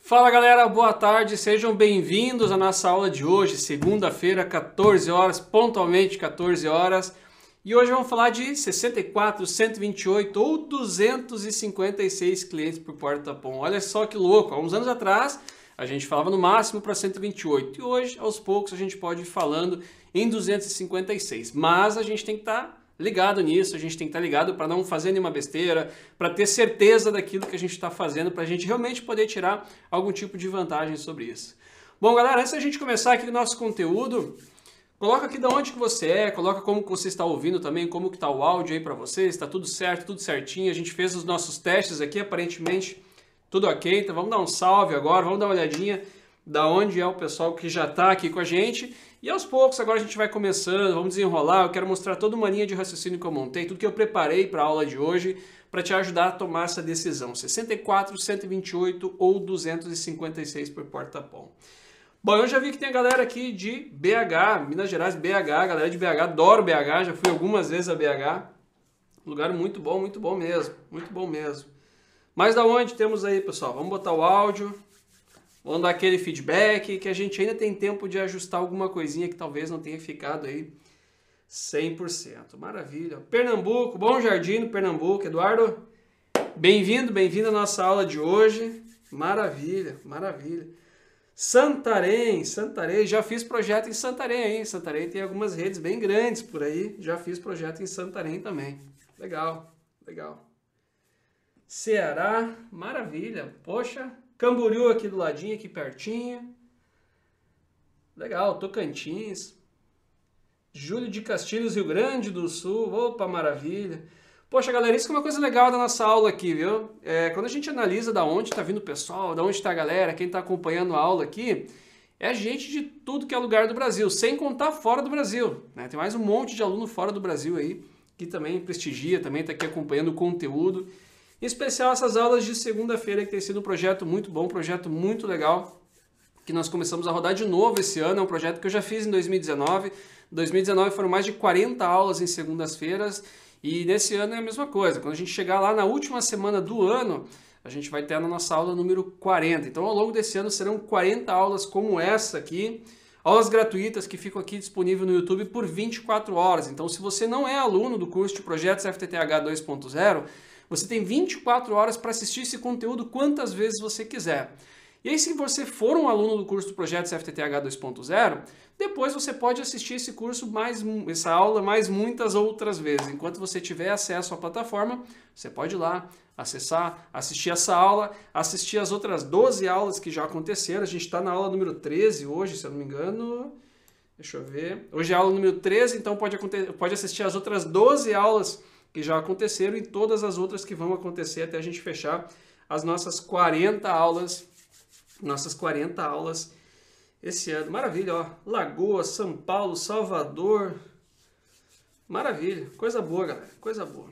Fala galera, boa tarde, sejam bem-vindos à nossa aula de hoje, segunda-feira, 14 horas, pontualmente 14 horas. E hoje vamos falar de 64, 128 ou 256 clientes por porta-pom. Olha só que louco, há uns anos atrás a gente falava no máximo para 128 e hoje, aos poucos, a gente pode ir falando em 256. Mas a gente tem que estar ligado nisso, a gente tem que estar ligado para não fazer nenhuma besteira, para ter certeza daquilo que a gente está fazendo, para a gente realmente poder tirar algum tipo de vantagem sobre isso. Bom, galera, antes da gente começar aqui o nosso conteúdo, coloca aqui de onde que você é, coloca como que você está ouvindo também, como que está o áudio aí para você, está tudo certo, tudo certinho. A gente fez os nossos testes aqui, aparentemente tudo ok, então vamos dar um salve agora, vamos dar uma olhadinha da onde é o pessoal que já está aqui com a gente. E aos poucos, agora a gente vai começando, vamos desenrolar, eu quero mostrar toda uma linha de raciocínio que eu montei, tudo que eu preparei para a aula de hoje, para te ajudar a tomar essa decisão, 64, 128 ou 256 por porta-pom. Bom, eu já vi que tem a galera aqui de BH, Minas Gerais, BH, galera de BH, adoro BH, já fui algumas vezes a BH, lugar muito bom mesmo, muito bom mesmo. Mas da onde temos aí, pessoal? Vamos botar o áudio. Vamos dar aquele feedback, que a gente ainda tem tempo de ajustar alguma coisinha que talvez não tenha ficado aí 100%. Maravilha. Pernambuco, Bom Jardim, Pernambuco. Eduardo, bem-vindo à nossa aula de hoje. Maravilha, maravilha. Santarém, já fiz projeto em Santarém, hein? Santarém tem algumas redes bem grandes por aí. Já fiz projeto em Santarém também. Legal, legal. Ceará, maravilha. Poxa, Camboriú aqui do ladinho, aqui pertinho. Legal, Tocantins. Júlio de Castilhos, Rio Grande do Sul. Opa, maravilha. Poxa, galera, isso que é uma coisa legal da nossa aula aqui, viu? Quando a gente analisa da onde está vindo o pessoal, da onde está a galera, quem está acompanhando a aula aqui, é gente de tudo que é lugar do Brasil, sem contar fora do Brasil, né? Tem mais um monte de aluno fora do Brasil aí, que também prestigia, também está aqui acompanhando o conteúdo. Em especial essas aulas de segunda-feira, que tem sido um projeto muito bom, um projeto muito legal, que nós começamos a rodar de novo esse ano. É um projeto que eu já fiz em 2019. Em 2019 foram mais de 40 aulas em segundas-feiras e nesse ano é a mesma coisa. Quando a gente chegar lá na última semana do ano, a gente vai ter na nossa aula número 40. Então ao longo desse ano serão 40 aulas como essa aqui, aulas gratuitas que ficam aqui disponíveis no YouTube por 24 horas. Então se você não é aluno do curso de Projetos FTTH 2.0, você tem 24 horas para assistir esse conteúdo quantas vezes você quiser. E aí, se você for um aluno do curso do Projetos FTTH 2.0, depois você pode assistir esse curso, essa aula, mais muitas outras vezes. Enquanto você tiver acesso à plataforma, você pode ir lá, acessar, assistir essa aula, assistir as outras 12 aulas que já aconteceram. A gente está na aula número 13 hoje, se eu não me engano. Deixa eu ver. Hoje é a aula número 13, então pode assistir as outras 12 aulas que já aconteceram e todas as outras que vão acontecer até a gente fechar as nossas 40 aulas, esse ano. Maravilha, ó. Lagoas, São Paulo, Salvador. Maravilha, coisa boa, galera, coisa boa.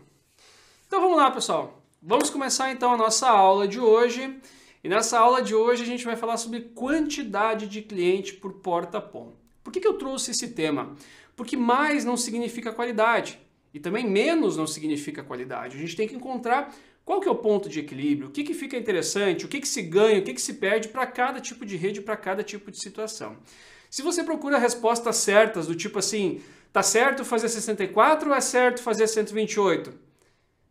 Então vamos lá, pessoal. Vamos começar então a nossa aula de hoje. E nessa aula de hoje a gente vai falar sobre quantidade de cliente por porta-pom. Por que eu trouxe esse tema? Porque mais não significa qualidade. E também menos não significa qualidade. A gente tem que encontrar qual que é o ponto de equilíbrio, o que que fica interessante, o que que se ganha, o que que se perde para cada tipo de rede, para cada tipo de situação. Se você procura respostas certas, do tipo assim, tá certo fazer 64 ou é certo fazer 128?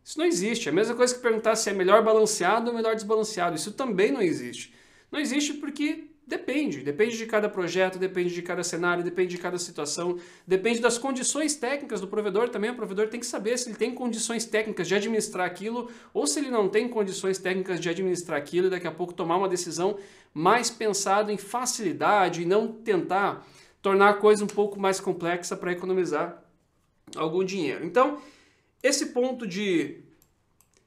Isso não existe. É a mesma coisa que perguntar se é melhor balanceado ou melhor desbalanceado. Isso também não existe. Não existe porque depende de cada projeto, depende de cada cenário, depende de cada situação, depende das condições técnicas do provedor também. O provedor tem que saber se ele tem condições técnicas de administrar aquilo ou se ele não tem condições técnicas de administrar aquilo e daqui a pouco tomar uma decisão mais pensada em facilidade e não tentar tornar a coisa um pouco mais complexa para economizar algum dinheiro. Então, esse ponto de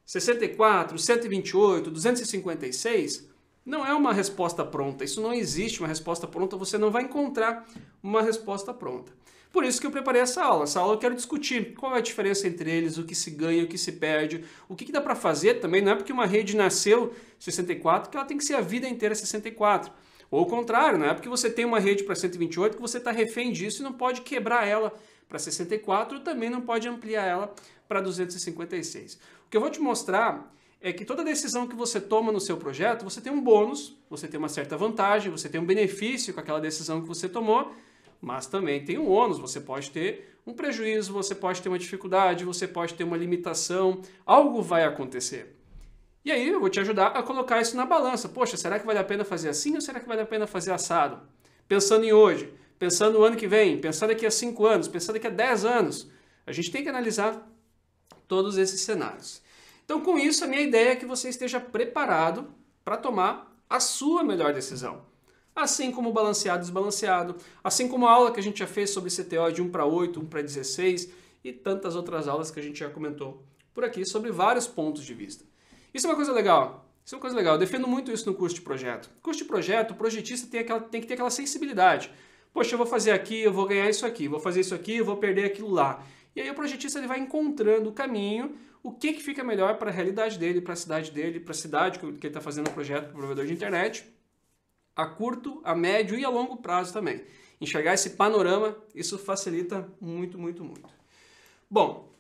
64, 128, 256... não é uma resposta pronta, isso não existe uma resposta pronta, você não vai encontrar uma resposta pronta. Por isso que eu preparei essa aula. Essa aula eu quero discutir qual é a diferença entre eles, o que se ganha, o que se perde, o que dá para fazer também. Não é porque uma rede nasceu 64 que ela tem que ser a vida inteira 64. Ou o contrário, não é porque você tem uma rede para 128 que você está refém disso e não pode quebrar ela para 64, também não pode ampliar ela para 256. O que eu vou te mostrar é que toda decisão que você toma no seu projeto, você tem um bônus, você tem uma certa vantagem, você tem um benefício com aquela decisão que você tomou, mas também tem um ônus, você pode ter um prejuízo, você pode ter uma dificuldade, você pode ter uma limitação, algo vai acontecer. E aí eu vou te ajudar a colocar isso na balança. Poxa, será que vale a pena fazer assim ou será que vale a pena fazer assado? Pensando em hoje, pensando no ano que vem, pensando daqui a 5 anos, pensando daqui a 10 anos, a gente tem que analisar todos esses cenários. Então, com isso, a minha ideia é que você esteja preparado para tomar a sua melhor decisão. Assim como o balanceado e desbalanceado, assim como a aula que a gente já fez sobre CTO de 1 para 8, 1 para 16 e tantas outras aulas que a gente já comentou por aqui sobre vários pontos de vista. Isso é uma coisa legal. Isso é uma coisa legal. Eu defendo muito isso no curso de projeto. No curso de projeto, o projetista tem que ter aquela sensibilidade. Poxa, eu vou fazer aqui, eu vou ganhar isso aqui, vou fazer isso aqui, eu vou perder aquilo lá. E aí o projetista ele vai encontrando o caminho, o que fica melhor para a realidade dele, para a cidade dele, para a cidade que ele está fazendo o projeto para o provedor de internet, a curto, a médio e a longo prazo também. Enxergar esse panorama, isso facilita muito, muito, muito. Bom,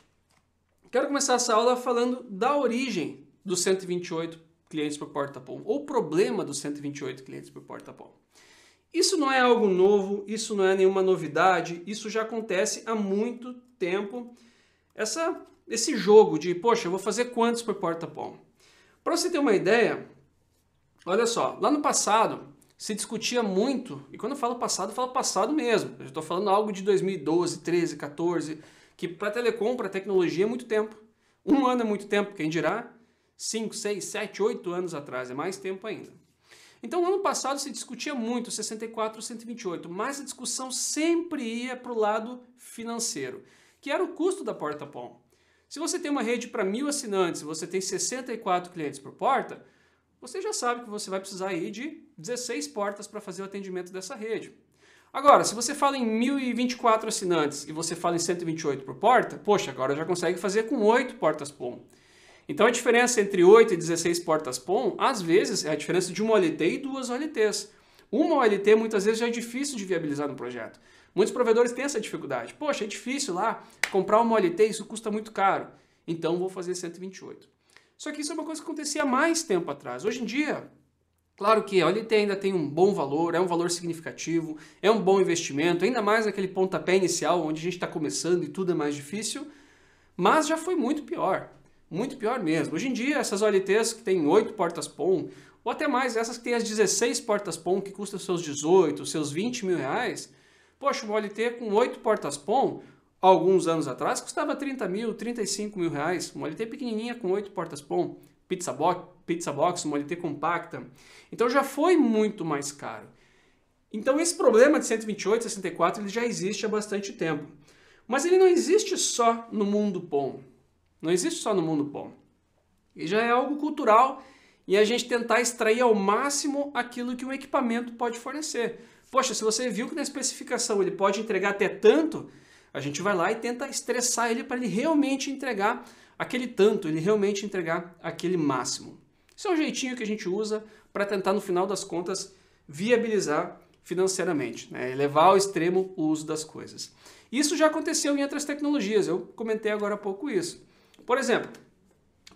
quero começar essa aula falando da origem dos 128 clientes por porta-POM, ou problema dos 128 clientes por porta-POM. Isso não é algo novo, isso não é nenhuma novidade, isso já acontece há muito tempo. Esse jogo de, poxa, eu vou fazer quantos por porta-POM? Para você ter uma ideia, olha só, lá no passado se discutia muito, e quando eu falo passado mesmo. Eu estou falando algo de 2012, 13, 14, que para telecom, para tecnologia é muito tempo. 1 ano é muito tempo, quem dirá 5, 6, 7, 8 anos atrás, é mais tempo ainda. Então, no ano passado se discutia muito 64 ou 128, mas a discussão sempre ia para o lado financeiro, que era o custo da porta-POM. Se você tem uma rede para 1.000 assinantes e você tem 64 clientes por porta, você já sabe que você vai precisar aí de 16 portas para fazer o atendimento dessa rede. Agora, se você fala em 1.024 assinantes e você fala em 128 por porta, poxa, agora já consegue fazer com 8 portas POM. Então a diferença entre 8 e 16 portas POM, às vezes, é a diferença de uma OLT e 2 OLTs. Uma OLT muitas vezes já é difícil de viabilizar no projeto. Muitos provedores têm essa dificuldade. Poxa, é difícil lá comprar uma OLT, isso custa muito caro. Então vou fazer 128. Só que isso é uma coisa que acontecia há mais tempo atrás. Hoje em dia, claro que a OLT ainda tem um bom valor, é um valor significativo, é um bom investimento, ainda mais naquele pontapé inicial onde a gente está começando e tudo é mais difícil, mas já foi muito pior. Muito pior mesmo. Hoje em dia, essas OLTs que tem 8 portas POM, ou até mais, essas que tem as 16 portas POM, que custam seus 18, seus 20 mil reais, poxa, uma OLT com 8 portas POM, alguns anos atrás, custava 30 mil, 35 mil reais. Uma OLT pequenininha com 8 portas POM, pizza box, uma OLT compacta. Então já foi muito mais caro. Então esse problema de 128, 64, ele já existe há bastante tempo. Mas ele não existe só no mundo POM. Não existe só no mundo POM. E já é algo cultural e a gente tentar extrair ao máximo aquilo que um equipamento pode fornecer. Poxa, se você viu que na especificação ele pode entregar até tanto, a gente vai lá e tenta estressar ele para ele realmente entregar aquele tanto, ele realmente entregar aquele máximo. Isso é um jeitinho que a gente usa para tentar, no final das contas, viabilizar financeiramente, né? Levar ao extremo o uso das coisas. Isso já aconteceu em outras tecnologias, eu comentei agora há pouco isso. Por exemplo,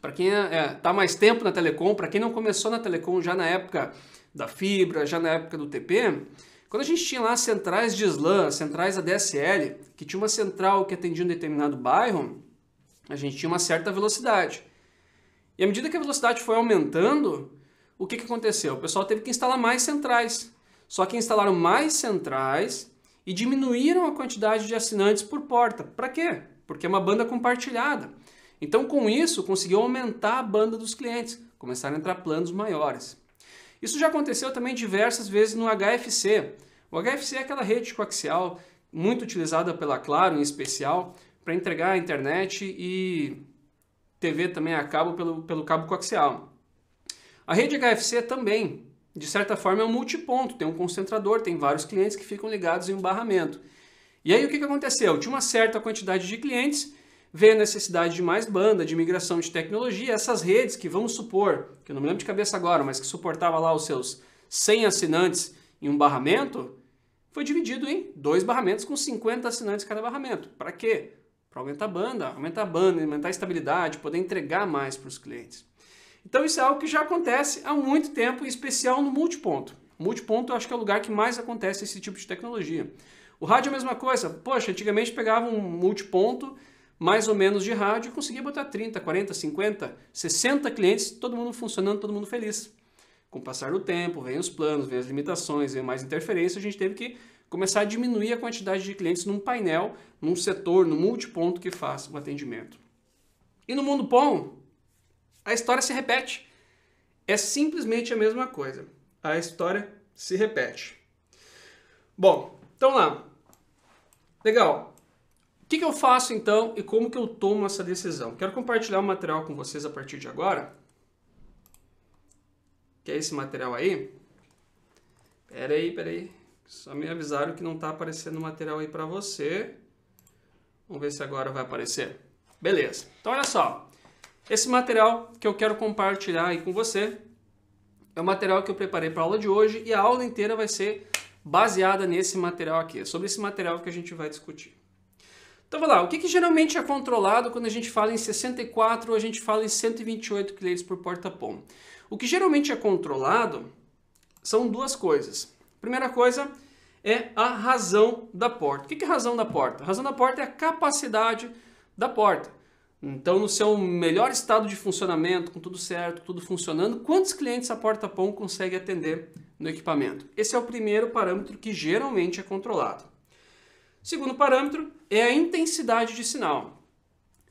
para quem está mais tempo na telecom, para quem não começou na telecom já na época da fibra, já na época do TP, quando a gente tinha lá centrais de SLAM, centrais ADSL, que tinha uma central que atendia um determinado bairro, a gente tinha uma certa velocidade. E à medida que a velocidade foi aumentando, o que aconteceu? O pessoal teve que instalar mais centrais. Só que instalaram mais centrais e diminuíram a quantidade de assinantes por porta. Para quê? Porque é uma banda compartilhada. Então, com isso, conseguiu aumentar a banda dos clientes, começaram a entrar planos maiores. Isso já aconteceu também diversas vezes no HFC. O HFC é aquela rede coaxial muito utilizada pela Claro, em especial, para entregar a internet e TV também a cabo pelo cabo coaxial. A rede HFC também, de certa forma, é um multiponto, tem um concentrador, tem vários clientes que ficam ligados em um barramento. E aí o que aconteceu? Tinha uma certa quantidade de clientes, veio a necessidade de mais banda, de migração de tecnologia, essas redes que vamos supor, que eu não me lembro de cabeça agora, mas que suportava lá os seus 100 assinantes em um barramento, foi dividido em 2 barramentos com 50 assinantes cada barramento. Para quê? Para aumentar a banda, aumentar a estabilidade, poder entregar mais para os clientes. Então isso é algo que já acontece há muito tempo, em especial no multiponto. Multiponto eu acho que é o lugar que mais acontece esse tipo de tecnologia. O rádio é a mesma coisa. Poxa, antigamente pegava um multiponto, mais ou menos de rádio, e conseguia botar 30, 40, 50, 60 clientes, todo mundo funcionando, todo mundo feliz. Com o passar do tempo, vem os planos, vem as limitações, vem mais interferência, a gente teve que começar a diminuir a quantidade de clientes num painel, num setor, no multiponto que faz o atendimento. E no mundo PON, a história se repete. É simplesmente a mesma coisa. A história se repete. Bom, então lá. Legal. O que eu faço então e como que eu tomo essa decisão? Quero compartilhar um material com vocês a partir de agora. Que é esse material aí. Peraí. Só me avisaram que não está aparecendo o material aí para você. Vamos ver se agora vai aparecer. Beleza. Então olha só. Esse material que eu quero compartilhar aí com você é o material que eu preparei para a aula de hoje e a aula inteira vai ser baseada nesse material aqui. É sobre esse material que a gente vai discutir. Então, vamos lá. O que geralmente é controlado quando a gente fala em 64 ou a gente fala em 128 clientes por porta-PON? O que geralmente é controlado são duas coisas. A primeira coisa é a razão da porta. O que é a razão da porta? A razão da porta é a capacidade da porta. Então, no seu melhor estado de funcionamento, com tudo certo, tudo funcionando, quantos clientes a porta-PON consegue atender no equipamento? Esse é o primeiro parâmetro que geralmente é controlado. O segundo parâmetro é a intensidade de sinal.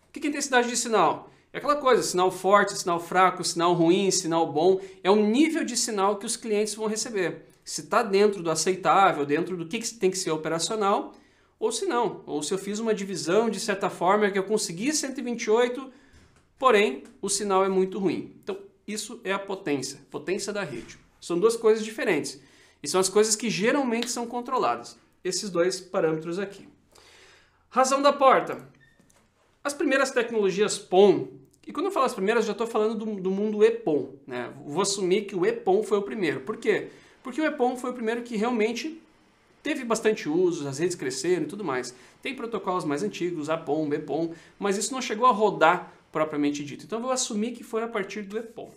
O que é intensidade de sinal? É aquela coisa, sinal forte, sinal fraco, sinal ruim, sinal bom. É o nível de sinal que os clientes vão receber. Se está dentro do aceitável, dentro do que tem que ser operacional, ou se não. Ou se eu fiz uma divisão de certa forma que eu consegui 128, porém o sinal é muito ruim. Então isso é a potência da rede. São duas coisas diferentes. E são as coisas que geralmente são controladas. Esses dois parâmetros aqui. Razão da porta. As primeiras tecnologias PON, e quando eu falo as primeiras, já estou falando do mundo EPON, né? Vou assumir que o EPON foi o primeiro. Por quê? Porque o EPON foi o primeiro que realmente teve bastante uso, as redes cresceram e tudo mais. Tem protocolos mais antigos, APON, BPON, mas isso não chegou a rodar propriamente dito. Então eu vou assumir que foi a partir do EPON.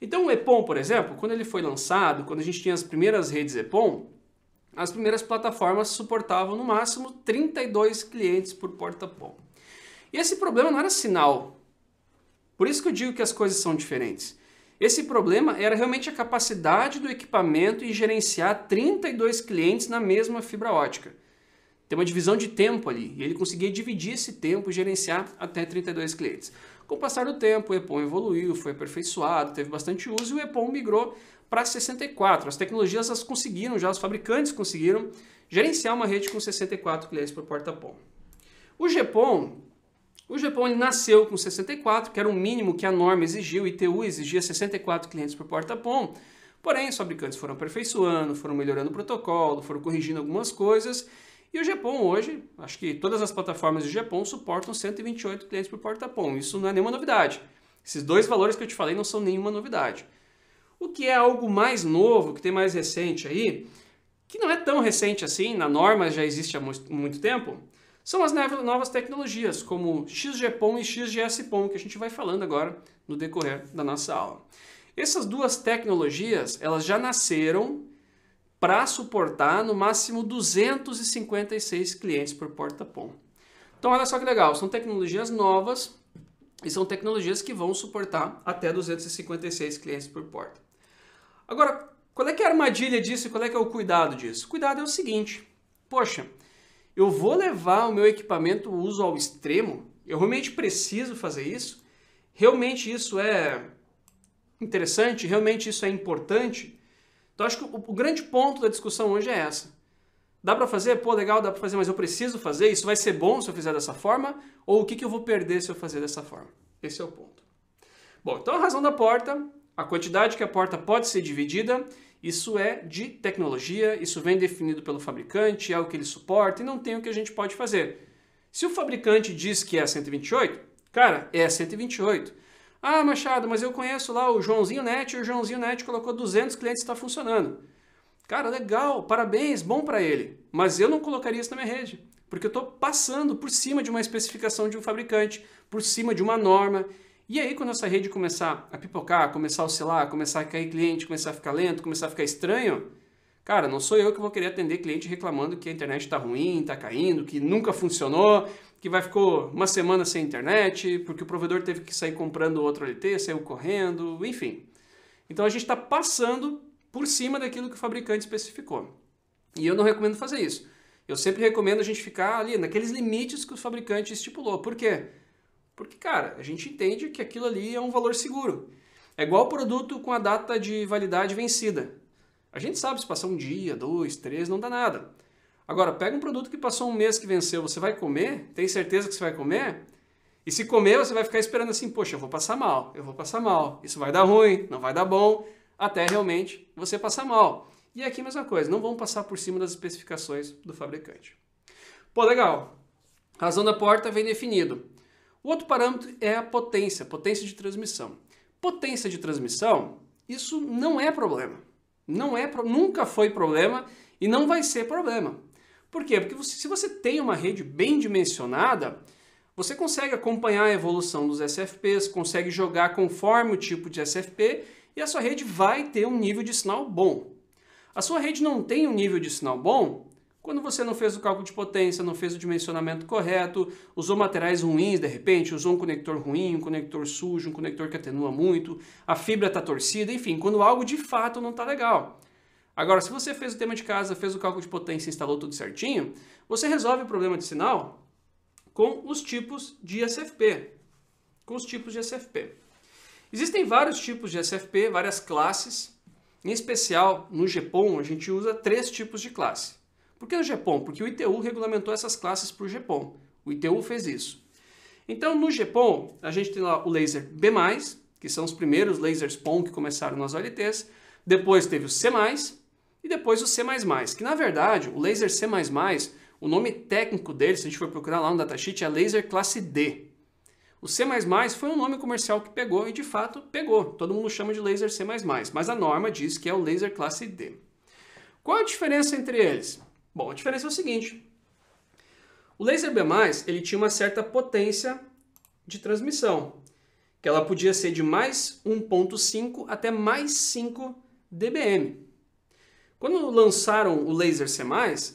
Então o EPON, por exemplo, quando ele foi lançado, quando a gente tinha as primeiras redes EPON, as primeiras plataformas suportavam no máximo 32 clientes por porta-PON. E esse problema não era sinal. Por isso que eu digo que as coisas são diferentes. Esse problema era realmente a capacidade do equipamento em gerenciar 32 clientes na mesma fibra ótica. Tem uma divisão de tempo ali, e ele conseguia dividir esse tempo e gerenciar até 32 clientes. Com o passar do tempo, o EPON evoluiu, foi aperfeiçoado, teve bastante uso e o EPON migrou para 64. As tecnologias as conseguiram, já os fabricantes conseguiram gerenciar uma rede com 64 clientes por porta-PON. O GPON ele nasceu com 64, que era o mínimo que a norma exigia, o ITU exigia 64 clientes por porta-PON, porém os fabricantes foram aperfeiçoando, foram melhorando o protocolo, foram corrigindo algumas coisas, e o GPON hoje, acho que todas as plataformas de GPON suportam 128 clientes por porta-PON, isso não é nenhuma novidade. Esses dois valores que eu te falei não são nenhuma novidade. O que é algo mais novo, que tem mais recente aí, que não é tão recente assim, na norma já existe há muito tempo, são as novas tecnologias, como XGPON e XGS-PON, que a gente vai falando agora no decorrer da nossa aula. Essas duas tecnologias, elas já nasceram para suportar no máximo 256 clientes por porta-PON. Então olha só que legal, são tecnologias novas e são tecnologias que vão suportar até 256 clientes por porta. Agora, qual é que é a armadilha disso e qual é que é o cuidado disso? O cuidado é o seguinte, poxa, eu vou levar o meu equipamento ao uso ao extremo? Eu realmente preciso fazer isso? Realmente isso é interessante? Realmente isso é importante? Então acho que o grande ponto da discussão hoje é essa. Dá para fazer? Pô, legal, dá para fazer, mas eu preciso fazer? Isso vai ser bom se eu fizer dessa forma? Ou o que eu vou perder se eu fazer dessa forma? Esse é o ponto. Bom, então a razão da porta, a quantidade que a porta pode ser dividida, isso é de tecnologia, isso vem definido pelo fabricante, é o que ele suporta e não tem o que a gente pode fazer. Se o fabricante diz que é 128, cara, é 128. Ah, Machado, mas eu conheço lá o Joãozinho Net e o Joãozinho Net colocou 200 clientes e está funcionando. Cara, legal, parabéns, bom para ele. Mas eu não colocaria isso na minha rede, porque eu estou passando por cima de uma especificação de um fabricante, por cima de uma norma. E aí, quando essa rede começar a pipocar, começar a oscilar, começar a cair cliente, começar a ficar lento, começar a ficar estranho, cara, não sou eu que vou querer atender cliente reclamando que a internet está ruim, está caindo, que nunca funcionou, que ficou uma semana sem internet, porque o provedor teve que sair comprando outro LT, saiu correndo, enfim. Então a gente está passando por cima daquilo que o fabricante especificou. E eu não recomendo fazer isso. Eu sempre recomendo a gente ficar ali naqueles limites que o fabricante estipulou. Por quê? Porque, cara, a gente entende que aquilo ali é um valor seguro. É igual produto com a data de validade vencida. A gente sabe se passar um dia, 2, 3, não dá nada. Agora, pega um produto que passou um mês que venceu, você vai comer? Tem certeza que você vai comer? E se comer, você vai ficar esperando assim, poxa, eu vou passar mal, isso vai dar ruim, não vai dar bom, até realmente você passar mal. E aqui a mesma coisa, não vamos passar por cima das especificações do fabricante. Pô, legal. Razão da porta vem definido. O outro parâmetro é a potência de transmissão. Potência de transmissão, isso não é problema. Nunca foi problema e não vai ser problema. Por quê? Porque se você tem uma rede bem dimensionada, você consegue acompanhar a evolução dos SFPs, consegue jogar conforme o tipo de SFP e a sua rede vai ter um nível de sinal bom. A sua rede não tem um nível de sinal bom quando você não fez o cálculo de potência, não fez o dimensionamento correto, usou materiais ruins de repente, usou um conector ruim, um conector sujo, um conector que atenua muito, a fibra está torcida, enfim, quando algo de fato não está legal. Agora, se você fez o tema de casa, fez o cálculo de potência e instalou tudo certinho, você resolve o problema de sinal com os tipos de SFP. Existem vários tipos de SFP, várias classes. Em especial, no GPON, a gente usa 3 tipos de classe. Por que no GPON? Porque o ITU regulamentou essas classes para o GPON. O ITU fez isso. Então, no GPON, a gente tem lá o laser B+, que são os primeiros lasers PON que começaram nas OLTs. Depois teve o C+, e depois o C++, que na verdade, o laser C++, o nome técnico dele, se a gente for procurar lá no datasheet, é laser classe D. O C++ foi um nome comercial que pegou e de fato pegou. Todo mundo chama de laser C++, mas a norma diz que é o laser classe D. Qual a diferença entre eles? Bom, a diferença é o seguinte. O laser B+, ele tinha uma certa potência de transmissão, que ela podia ser de mais 1.5 até mais 5 dBm. Quando lançaram o laser C+,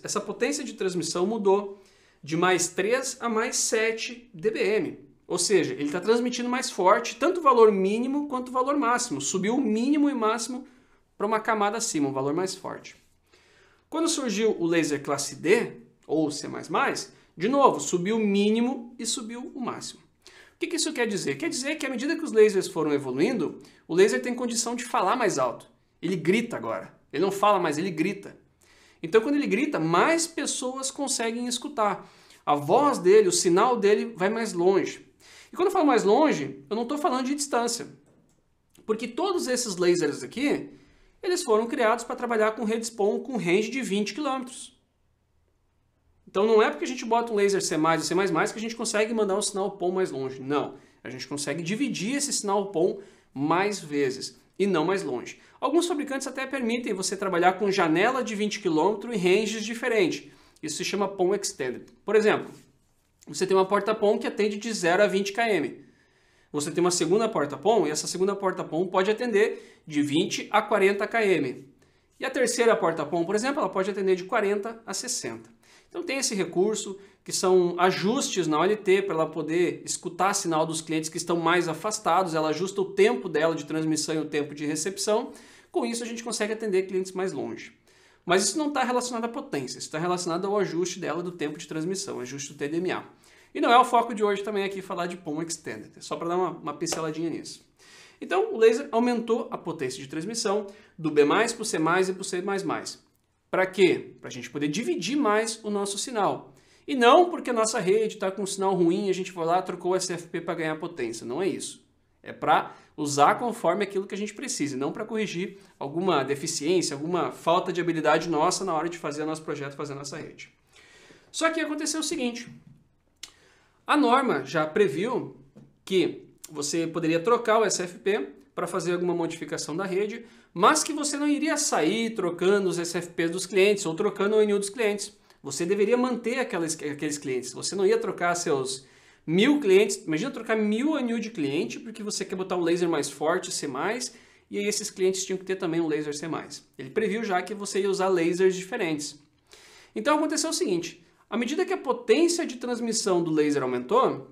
essa potência de transmissão mudou de mais 3 a mais 7 dBm. Ou seja, ele está transmitindo mais forte, tanto o valor mínimo quanto o valor máximo. Subiu o mínimo e máximo para uma camada acima, um valor mais forte. Quando surgiu o laser classe D, ou C++, de novo, subiu o mínimo e subiu o máximo. O que isso quer dizer? Quer dizer que à medida que os lasers foram evoluindo, o laser tem condição de falar mais alto. Ele grita agora. Ele não fala mais, ele grita. Então, quando ele grita, mais pessoas conseguem escutar. A voz dele, o sinal dele vai mais longe. E quando eu falo mais longe, eu não estou falando de distância. Porque todos esses lasers aqui, eles foram criados para trabalhar com redes PON com range de 20 km. Então não é porque a gente bota um laser C++ e C++ que a gente consegue mandar um sinal PON mais longe. Não, a gente consegue dividir esse sinal PON mais vezes e não mais longe. Alguns fabricantes até permitem você trabalhar com janela de 20 km e ranges diferentes. Isso se chama PON Extended. Por exemplo, você tem uma porta PON que atende de 0 a 20 km. Você tem uma segunda porta PON e essa segunda porta PON pode atender de 20 a 40 km. E a terceira porta PON, por exemplo, ela pode atender de 40 a 60. Então tem esse recurso, que são ajustes na OLT para ela poder escutar sinal dos clientes que estão mais afastados, ela ajusta o tempo dela de transmissão e o tempo de recepção. Com isso a gente consegue atender clientes mais longe. Mas isso não está relacionado à potência, isso está relacionado ao ajuste dela do tempo de transmissão, ajuste do TDMA. E não é o foco de hoje também aqui falar de PON Extended, é só para dar uma pinceladinha nisso. Então o laser aumentou a potência de transmissão do B+, para o C++ e para o C++. Para quê? Para a gente poder dividir mais o nosso sinal. E não porque a nossa rede está com um sinal ruim e a gente foi lá e trocou o SFP para ganhar potência. Não é isso. É para usar conforme aquilo que a gente precisa, não para corrigir alguma deficiência, alguma falta de habilidade nossa na hora de fazer o nosso projeto, fazer a nossa rede. Só que aconteceu o seguinte, a norma já previu que você poderia trocar o SFP para fazer alguma modificação da rede, mas que você não iria sair trocando os SFPs dos clientes ou trocando o ONU dos clientes. Você deveria manter aqueles clientes, você não ia trocar seus 1000 clientes, imagina trocar 1000 ANIL de cliente porque você quer botar um laser mais forte, C+, e aí esses clientes tinham que ter também um laser C+. Ele previu já que você ia usar lasers diferentes. Então aconteceu o seguinte, à medida que a potência de transmissão do laser aumentou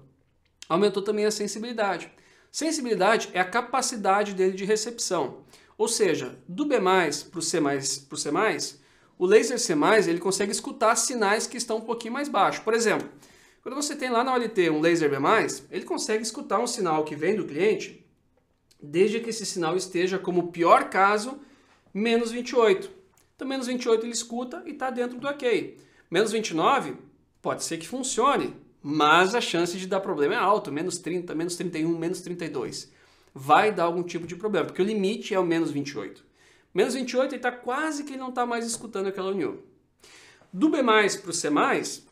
também a sensibilidade. Sensibilidade é a capacidade dele de recepção. Ou seja, do B+, para o C+, o laser C+, ele consegue escutar sinais que estão um pouquinho mais baixos. Por exemplo, quando você tem lá na OLT um laser B+, ele consegue escutar um sinal que vem do cliente, desde que esse sinal esteja, como pior caso, menos 28. Então, menos 28 ele escuta e está dentro do ok. Menos 29 pode ser que funcione, mas a chance de dar problema é alta, menos 30, menos 31, menos 32. Vai dar algum tipo de problema, porque o limite é o menos 28. Menos 28 ele está quase que ele não está mais escutando aquela ANIL. Do B+, para o C+,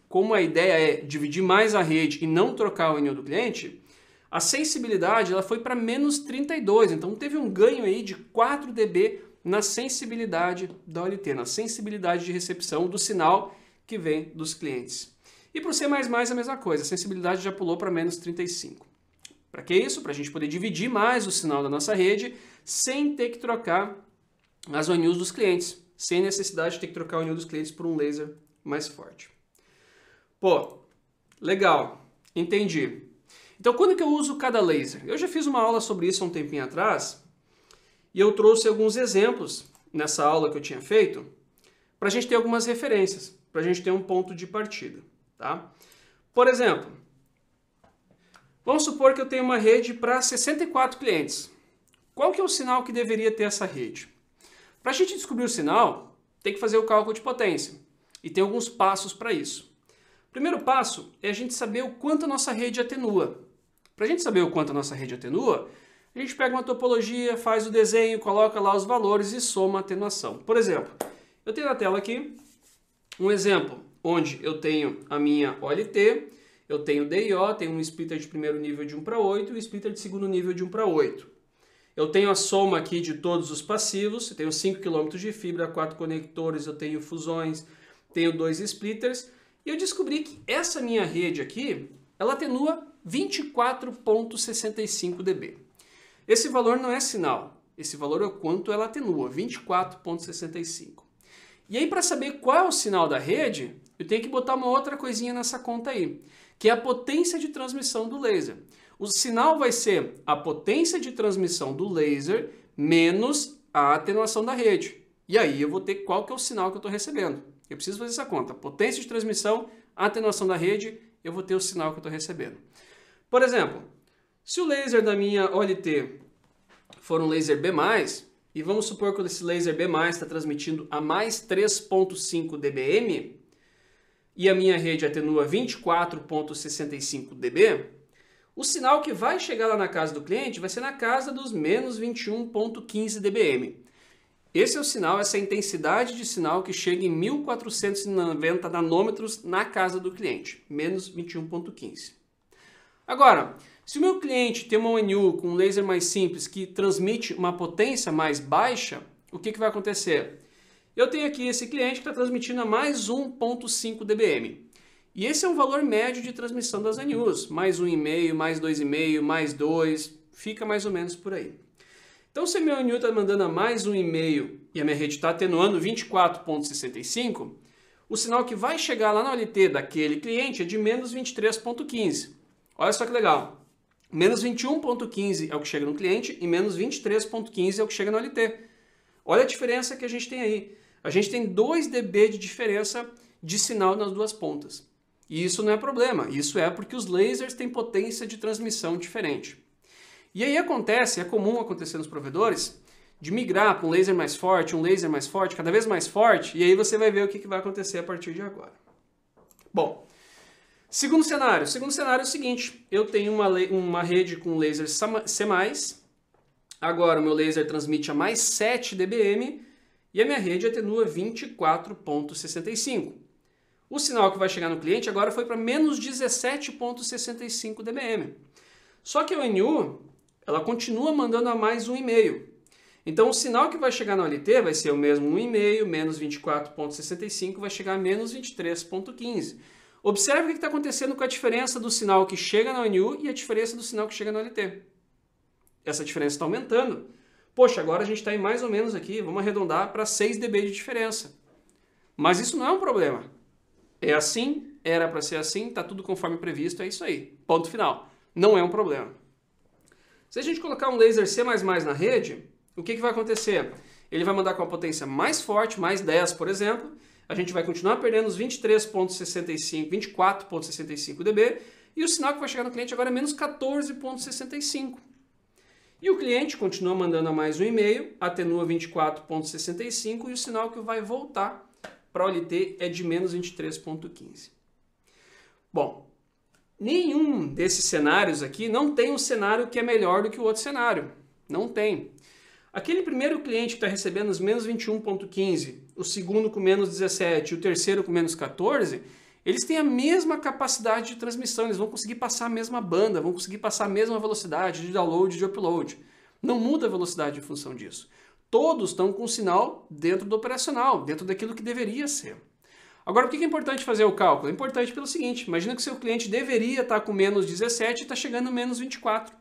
como a ideia é dividir mais a rede e não trocar o ANIL do cliente, a sensibilidade ela foi para menos 32, então teve um ganho aí de 4 dB na sensibilidade da OLT, na sensibilidade de recepção do sinal que vem dos clientes. E para o C++ a mesma coisa, a sensibilidade já pulou para menos 35. Para que isso? Para a gente poder dividir mais o sinal da nossa rede sem ter que trocar as ANILs dos clientes, sem necessidade de ter que trocar o ANIL dos clientes por um laser mais forte. Pô, legal, entendi. Então quando que eu uso cada laser? Eu já fiz uma aula sobre isso há um tempinho atrás e eu trouxe alguns exemplos nessa aula que eu tinha feito para a gente ter algumas referências, para a gente ter um ponto de partida. Tá? Por exemplo, vamos supor que eu tenho uma rede para 64 clientes. Qual que é o sinal que deveria ter essa rede? Para a gente descobrir o sinal, tem que fazer o cálculo de potência. E tem alguns passos para isso. O primeiro passo é a gente saber o quanto a nossa rede atenua. Para a gente saber o quanto a nossa rede atenua, a gente pega uma topologia, faz o desenho, coloca lá os valores e soma a atenuação. Por exemplo, eu tenho na tela aqui um exemplo onde eu tenho a minha OLT, eu tenho DIO, tenho um splitter de primeiro nível de 1 para 8 e um splitter de segundo nível de 1 para 8. Eu tenho a soma aqui de todos os passivos, eu tenho 5 km de fibra, 4 conectores, eu tenho fusões, tenho 2 splitters, e eu descobri que essa minha rede aqui, ela atenua 24,65 dB. Esse valor não é sinal, esse valor é o quanto ela atenua, 24,65. E aí, para saber qual é o sinal da rede, eu tenho que botar uma outra coisinha nessa conta aí, que é a potência de transmissão do laser. O sinal vai ser a potência de transmissão do laser menos a atenuação da rede. E aí eu vou ter qual que é o sinal que eu estou recebendo. Eu preciso fazer essa conta. Potência de transmissão, atenuação da rede, eu vou ter o sinal que eu estou recebendo. Por exemplo, se o laser da minha OLT for um laser B+, e vamos supor que esse laser B+, está transmitindo a mais 3,5 dBm, e a minha rede atenua 24,65 dB, o sinal que vai chegar lá na casa do cliente vai ser na casa dos menos 21,15 dBm. Esse é o sinal, essa é a intensidade de sinal que chega em 1490 nanômetros na casa do cliente, menos 21,15. Agora, se o meu cliente tem uma ONU com um laser mais simples que transmite uma potência mais baixa, o que vai acontecer? Eu tenho aqui esse cliente que está transmitindo a mais 1,5 dBm. E esse é um valor médio de transmissão das ANIUs. Mais 1,5, mais 2,5, mais 2, fica mais ou menos por aí. Então, se a minha ANIU está mandando a mais 1,5 e a minha rede está atenuando 24,65, o sinal que vai chegar lá na OLT daquele cliente é de menos 23,15. Olha só que legal. Menos 21,15 é o que chega no cliente e menos 23,15 é o que chega na OLT. Olha a diferença que a gente tem aí. A gente tem 2 dB de diferença de sinal nas duas pontas. E isso não é problema, isso é porque os lasers têm potência de transmissão diferente. E aí acontece, é comum acontecer nos provedores, de migrar para um laser mais forte, cada vez mais forte, e aí você vai ver o que vai acontecer a partir de agora. Bom, segundo cenário é o seguinte, eu tenho uma rede com laser C+, agora o meu laser transmite a mais 7 dBm e a minha rede atenua 24,65. O sinal que vai chegar no cliente agora foi para menos 17,65 dBm. Só que a ONU, ela continua mandando a mais 1,5. Então o sinal que vai chegar na OLT vai ser o mesmo 1,5, menos 24,65, vai chegar a menos 23,15. Observe o que está acontecendo com a diferença do sinal que chega na ONU e a diferença do sinal que chega na OLT. Essa diferença está aumentando. Poxa, agora a gente está em mais ou menos aqui, vamos arredondar para 6 dB de diferença. Mas isso não é um problema. É assim, era para ser assim, está tudo conforme previsto, é isso aí. Ponto final. Não é um problema. Se a gente colocar um laser C++ na rede, o que vai acontecer? Ele vai mandar com uma potência mais forte, mais 10, por exemplo. A gente vai continuar perdendo os 23,65, 24,65 dB. E o sinal que vai chegar no cliente agora é menos 14,65. E o cliente continua mandando a mais 1,5, atenua 24,65 e o sinal que vai voltar para a OLT é de menos 23,15. Bom, nenhum desses cenários aqui não tem um cenário que é melhor do que o outro cenário. Não tem. Aquele primeiro cliente que está recebendo os menos 21,15, o segundo com menos 17 e o terceiro com menos 14, eles têm a mesma capacidade de transmissão, eles vão conseguir passar a mesma banda, vão conseguir passar a mesma velocidade de download e de upload. Não muda a velocidade em função disso. Todos estão com o sinal dentro do operacional, dentro daquilo que deveria ser. Agora, por que é importante fazer o cálculo? É importante pelo seguinte, imagina que seu cliente deveria estar com menos 17 e está chegando a menos 24.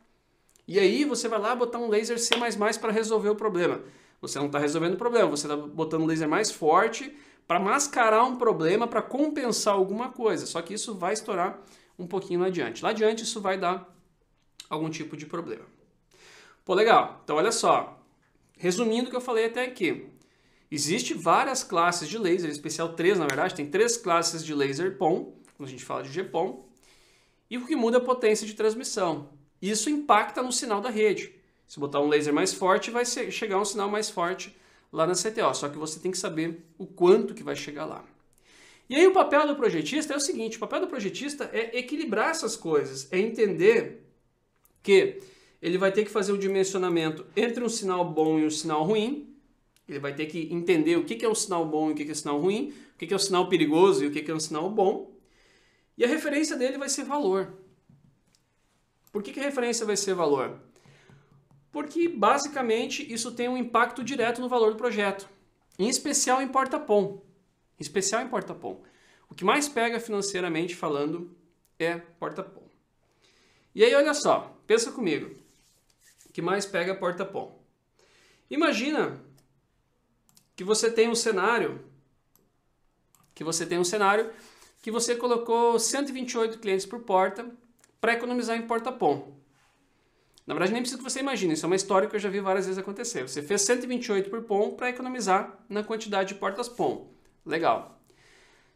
E aí você vai lá botar um laser C++ para resolver o problema. Você não está resolvendo o problema, você está botando um laser mais forte para mascarar um problema, para compensar alguma coisa. Só que isso vai estourar um pouquinho lá adiante. Lá adiante isso vai dar algum tipo de problema. Pô, legal. Então olha só. Resumindo o que eu falei até aqui. Existem várias classes de laser, em especial 3 na verdade. Tem 3 classes de laser PON, quando a gente fala de GPON. E o que muda é a potência de transmissão. Isso impacta no sinal da rede. Se botar um laser mais forte, vai chegar um sinal mais forte lá na CTO. Só que você tem que saber o quanto que vai chegar lá. E aí o papel do projetista é o seguinte, o papel do projetista é equilibrar essas coisas, é entender que ele vai ter que fazer o dimensionamento entre um sinal bom e um sinal ruim. Ele vai ter que entender o que é um sinal bom e o que é um sinal ruim, o que é um sinal perigoso e o que é um sinal bom. E a referência dele vai ser valor. Por que a referência vai ser valor? Porque, basicamente, isso tem um impacto direto no valor do projeto. Em especial em porta-PON. Em especial em porta-PON. O que mais pega financeiramente falando é porta-PON. E aí, olha só. Pensa comigo. O que mais pega é porta-PON. Imagina que você tem um cenário que você colocou 128 clientes por porta para economizar em porta-PON. Na verdade, nem preciso que você imagine, isso é uma história que eu já vi várias vezes acontecer. Você fez 128 por PON para economizar na quantidade de portas PON. Legal.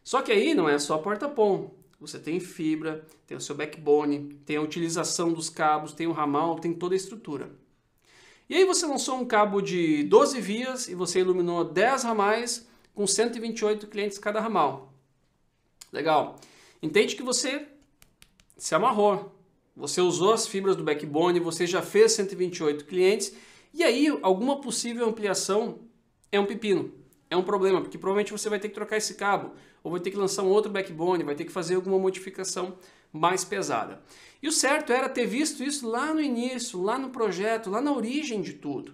Só que aí não é só porta PON. Você tem fibra, tem o seu backbone, tem a utilização dos cabos, tem o ramal, tem toda a estrutura. E aí você lançou um cabo de 12 vias e você iluminou 10 ramais com 128 clientes cada ramal. Legal. Entende que você se amarrou. Você usou as fibras do backbone, você já fez 128 clientes, e aí alguma possível ampliação é um pepino, é um problema, porque provavelmente você vai ter que trocar esse cabo, ou vai ter que lançar um outro backbone, vai ter que fazer alguma modificação mais pesada. E o certo era ter visto isso lá no início, lá no projeto, lá na origem de tudo.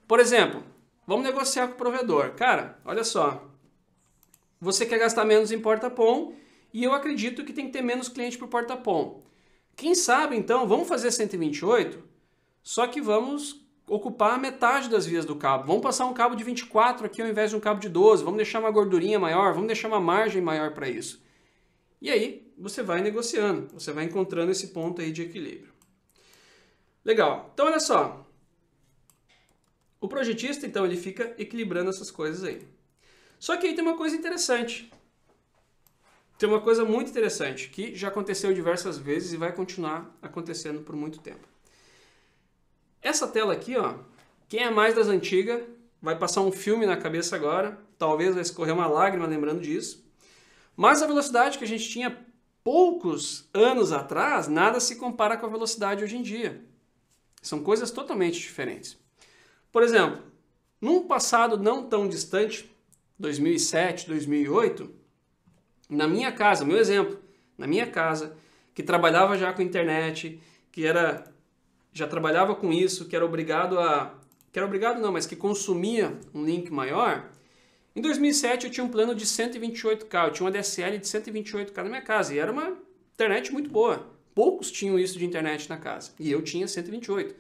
Por exemplo, vamos negociar com o provedor. Cara, olha só, você quer gastar menos em porta-PON, e eu acredito que tem que ter menos cliente por porta-PON. Quem sabe, então, vamos fazer 128, só que vamos ocupar metade das vias do cabo. Vamos passar um cabo de 24 aqui ao invés de um cabo de 12. Vamos deixar uma gordurinha maior, vamos deixar uma margem maior para isso. E aí, você vai negociando, você vai encontrando esse ponto aí de equilíbrio. Legal. Então, olha só. O projetista, então, ele fica equilibrando essas coisas aí. Só que aí tem uma coisa interessante. Tem uma coisa muito interessante, que já aconteceu diversas vezes e vai continuar acontecendo por muito tempo. Essa tela aqui, ó, quem é mais das antigas, vai passar um filme na cabeça agora, talvez vai escorrer uma lágrima lembrando disso, mas a velocidade que a gente tinha poucos anos atrás, nada se compara com a velocidade hoje em dia. São coisas totalmente diferentes. Por exemplo, num passado não tão distante, 2007, 2008, na minha casa, meu exemplo, na minha casa, que trabalhava já com internet, já trabalhava com isso, que era obrigado não, mas que consumia um link maior, Em 2007 eu tinha um plano de 128K, eu tinha uma DSL de 128K na minha casa e era uma internet muito boa. Poucos tinham isso de internet na casa e eu tinha 128.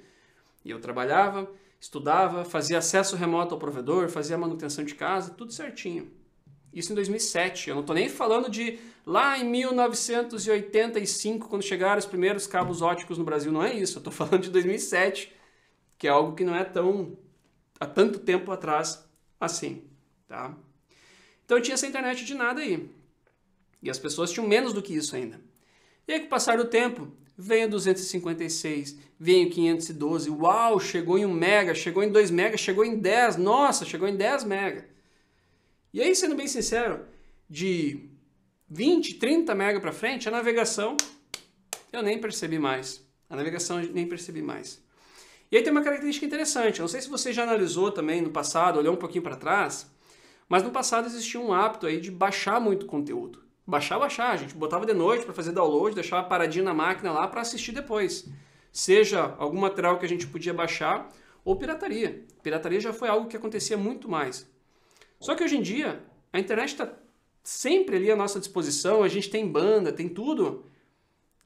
E eu trabalhava, estudava, fazia acesso remoto ao provedor, fazia manutenção de casa, tudo certinho. Isso em 2007. Eu não estou nem falando de lá em 1985, quando chegaram os primeiros cabos óticos no Brasil. Não é isso. Eu estou falando de 2007, que é algo que não é há tanto tempo atrás assim. Tá? Então eu tinha essa internet de nada aí. E as pessoas tinham menos do que isso ainda. E aí, com o passar do tempo, veio 256, veio 512. Uau, chegou em 1 mega, chegou em 2 mega, chegou em 10. Nossa, chegou em 10 mega. E aí, sendo bem sincero, de 20, 30 mega para frente, a navegação eu nem percebi mais. A navegação eu nem percebi mais. E aí tem uma característica interessante. Não sei se você já analisou também no passado, olhou um pouquinho para trás, mas no passado existia um hábito aí de baixar muito conteúdo. Baixar. A gente botava de noite para fazer download, deixava paradinho na máquina lá para assistir depois. Seja algum material que a gente podia baixar ou pirataria. Pirataria já foi algo que acontecia muito mais. Só que hoje em dia, a internet está sempre ali à nossa disposição, a gente tem banda, tem tudo,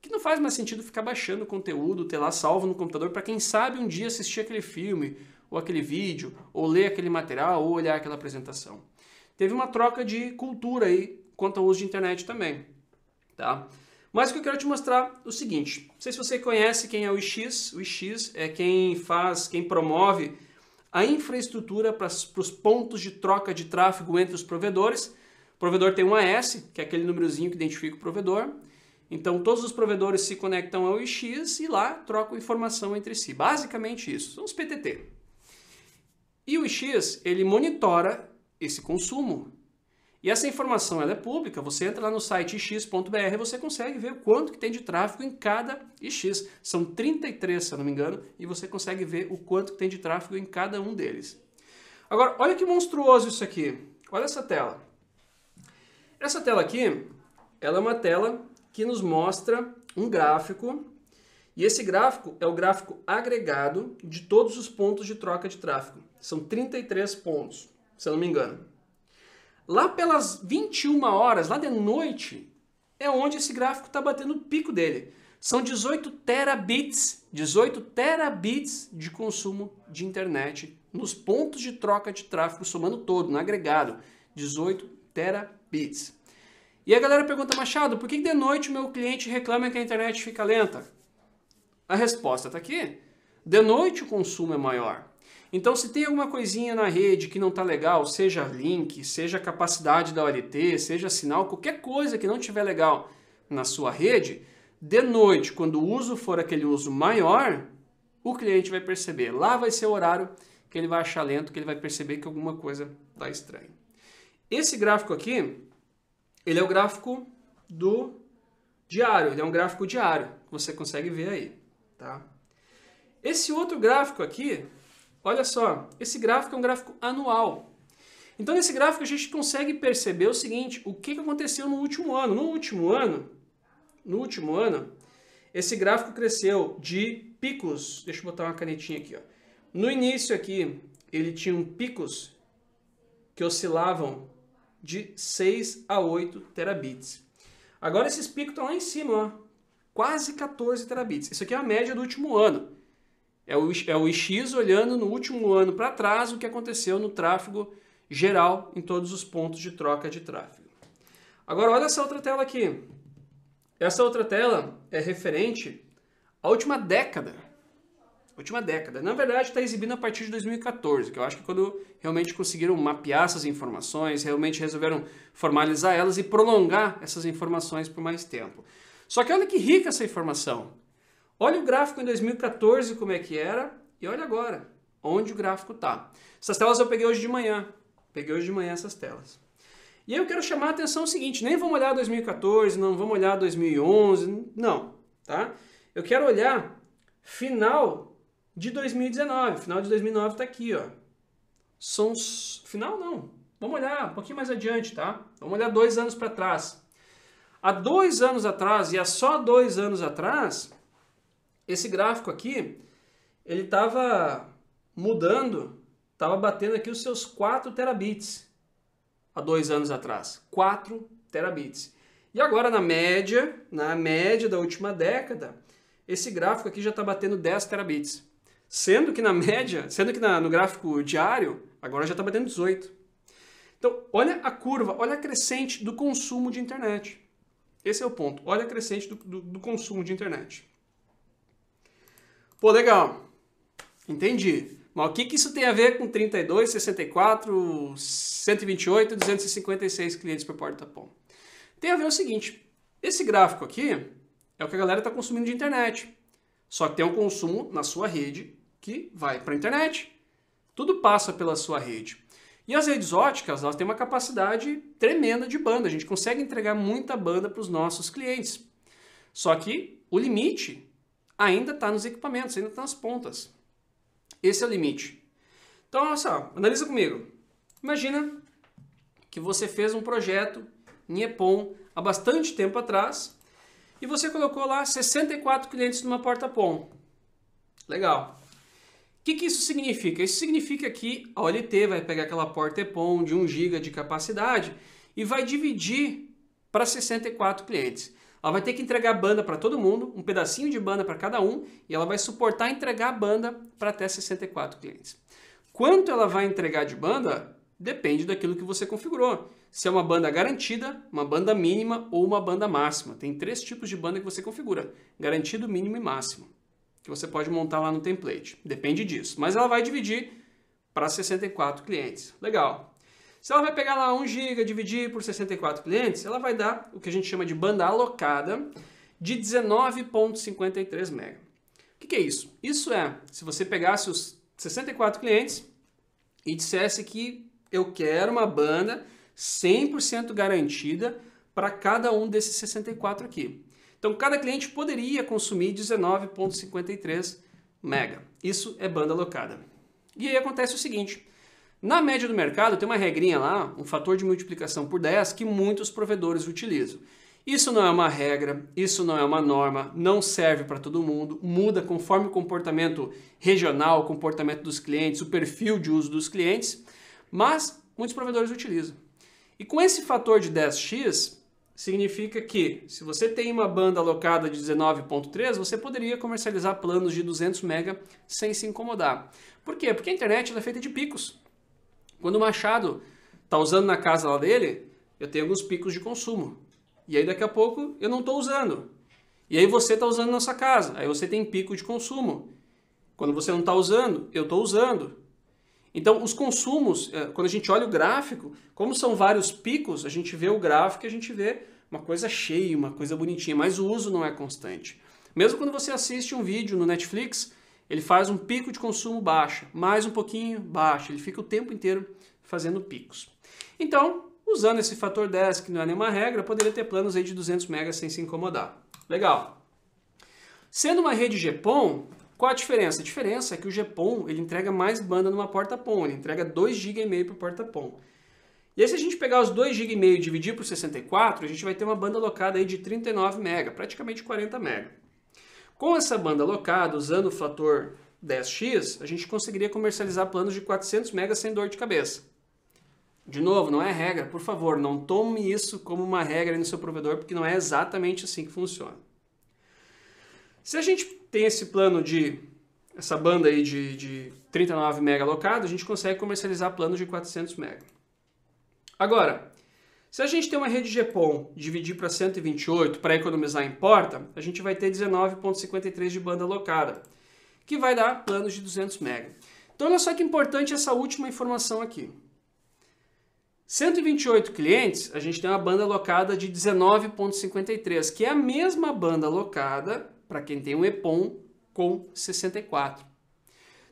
que não faz mais sentido ficar baixando conteúdo, ter lá salvo no computador para quem sabe um dia assistir aquele filme, ou aquele vídeo, ou ler aquele material, ou olhar aquela apresentação. Teve uma troca de cultura aí quanto ao uso de internet também, tá? Mas o que eu quero te mostrar é o seguinte, não sei se você conhece quem é o IX é quem promove a infraestrutura para os pontos de troca de tráfego entre os provedores. O provedor tem um AS, que é aquele númerozinho que identifica o provedor. Então todos os provedores se conectam ao IX e lá trocam informação entre si. Basicamente isso, são os PTT. E o IX, ele monitora esse consumo. E essa informação ela é pública, você entra lá no site ix.br e você consegue ver o quanto que tem de tráfego em cada IX. São 33, se eu não me engano, e você consegue ver o quanto que tem de tráfego em cada um deles. Agora, olha que monstruoso isso aqui. Olha essa tela. Essa tela aqui, ela é uma tela que nos mostra um gráfico, e esse gráfico é o gráfico agregado de todos os pontos de troca de tráfego. São 33 pontos, se eu não me engano. Lá pelas 21 horas, lá de noite, é onde esse gráfico está batendo o pico dele. São 18 terabits de consumo de internet nos pontos de troca de tráfego, somando todo, no agregado, 18 terabits. E a galera pergunta, Machado, por que de noite o meu cliente reclama que a internet fica lenta? A resposta está aqui. De noite o consumo é maior. Então, se tem alguma coisinha na rede que não está legal, seja link, seja capacidade da OLT, seja sinal, qualquer coisa que não estiver legal na sua rede, de noite, quando o uso for aquele uso maior, o cliente vai perceber. Lá vai ser o horário que ele vai achar lento, que ele vai perceber que alguma coisa está estranha. Esse gráfico aqui, ele é o gráfico do diário, ele é um gráfico diário, que você consegue ver aí. Tá? Esse outro gráfico aqui, olha só, esse gráfico é um gráfico anual. Então nesse gráfico a gente consegue perceber o seguinte, o que aconteceu no último ano. No último ano, esse gráfico cresceu de picos, deixa eu botar uma canetinha aqui, ó. No início aqui, ele tinha picos que oscilavam de 6 a 8 terabits. Agora esses picos estão lá em cima, ó, quase 14 terabits. Isso aqui é a média do último ano. É o IX olhando no último ano para trás o que aconteceu no tráfego geral em todos os pontos de troca de tráfego. Agora olha essa outra tela aqui. Essa outra tela é referente à última década. Na verdade está exibindo a partir de 2014, que eu acho que quando realmente conseguiram mapear essas informações, realmente resolveram formalizar elas e prolongar essas informações por mais tempo. Só que olha que rica essa informação. Olha o gráfico em 2014 como é que era e olha agora onde o gráfico está. Essas telas eu peguei hoje de manhã. Essas telas. E aí eu quero chamar a atenção o seguinte, nem vamos olhar 2014, não vamos olhar 2011, não. Tá? Eu quero olhar final de 2019. Final de 2009 está aqui. Ó. Final não. Vamos olhar um pouquinho mais adiante. Tá? Vamos olhar 2 anos para trás. Há 2 anos atrás e há só 2 anos atrás... Esse gráfico aqui, ele estava mudando, estava batendo aqui os seus 4 terabits. há 2 anos atrás? 4 terabits. E agora, na média da última década, esse gráfico aqui já está batendo 10 terabits. Sendo que no gráfico diário, agora já está batendo 18. Então, olha a curva, olha a crescente do consumo de internet. Esse é o ponto. Olha a crescente do consumo de internet. Pô, legal. Entendi. Mas o que isso tem a ver com 32, 64, 128 e 256 clientes por porta-pom? Tem a ver o seguinte. Esse gráfico aqui é o que a galera está consumindo de internet. Só que tem um consumo na sua rede que vai para a internet. Tudo passa pela sua rede. E as redes óticas, elas têm uma capacidade tremenda de banda. A gente consegue entregar muita banda para os nossos clientes. Só que o limite ainda está nos equipamentos, ainda está nas pontas. Esse é o limite. Então, olha só, analisa comigo. Imagina que você fez um projeto em EPON há bastante tempo atrás e você colocou lá 64 clientes numa porta-POM. Legal. O que isso significa? Isso significa que a OLT vai pegar aquela porta EPON de 1 GB de capacidade e vai dividir para 64 clientes. Ela vai ter que entregar banda para todo mundo, um pedacinho de banda para cada um, e ela vai suportar entregar a banda para até 64 clientes. Quanto ela vai entregar de banda? Depende daquilo que você configurou. Se é uma banda garantida, uma banda mínima ou uma banda máxima. Tem 3 tipos de banda que você configura: garantido, mínimo e máximo, que você pode montar lá no template. Depende disso. Mas ela vai dividir para 64 clientes. Legal. Se ela vai pegar lá 1 GB, dividir por 64 clientes, ela vai dar o que a gente chama de banda alocada de 19,53 MB. O que é isso? Isso é, se você pegasse os 64 clientes e dissesse que eu quero uma banda 100% garantida para cada um desses 64 aqui. Então, cada cliente poderia consumir 19,53 MB. Isso é banda alocada. E aí acontece o seguinte: na média do mercado tem uma regrinha lá, um fator de multiplicação por 10, que muitos provedores utilizam. Isso não é uma regra, isso não é uma norma, não serve para todo mundo, muda conforme o comportamento regional, o comportamento dos clientes, o perfil de uso dos clientes, mas muitos provedores utilizam. E com esse fator de 10x, significa que se você tem uma banda alocada de 19.3, você poderia comercializar planos de 200 MB sem se incomodar. Por quê? Porque a internet ela é feita de picos. Quando o Machado está usando na casa lá dele, eu tenho alguns picos de consumo. E aí daqui a pouco eu não estou usando. E aí você está usando na sua casa. Aí você tem pico de consumo. Quando você não está usando, eu estou usando. Então os consumos, quando a gente olha o gráfico, como são vários picos, a gente vê o gráfico e a gente vê uma coisa cheia, uma coisa bonitinha, mas o uso não é constante. Mesmo quando você assiste um vídeo no Netflix, ele faz um pico de consumo baixo, mais um pouquinho baixo, ele fica o tempo inteiro fazendo picos. Então, usando esse fator 10, que não é nenhuma regra, poderia ter planos aí de 200 MB sem se incomodar. Legal. Sendo uma rede GPON, qual a diferença? A diferença é que o GPON ele entrega mais banda numa porta-PON, ele entrega 2,5 GB por porta-PON. E aí se a gente pegar os 2,5 GB e dividir por 64, a gente vai ter uma banda alocada aí de 39 MB, praticamente 40 MB. Com essa banda alocada, usando o fator 10x, a gente conseguiria comercializar planos de 400 MB sem dor de cabeça. De novo, não é regra, por favor, não tome isso como uma regra no seu provedor, porque não é exatamente assim que funciona. Se a gente tem esse plano essa banda aí de 39 MB alocado, a gente consegue comercializar planos de 400 MB. Agora, se a gente tem uma rede GPON dividir para 128 para economizar em porta, a gente vai ter 19,53 de banda alocada, que vai dar planos de 200 MB. Então olha só que importante essa última informação aqui. 128 clientes, a gente tem uma banda alocada de 19,53, que é a mesma banda alocada para quem tem um EPON com 64.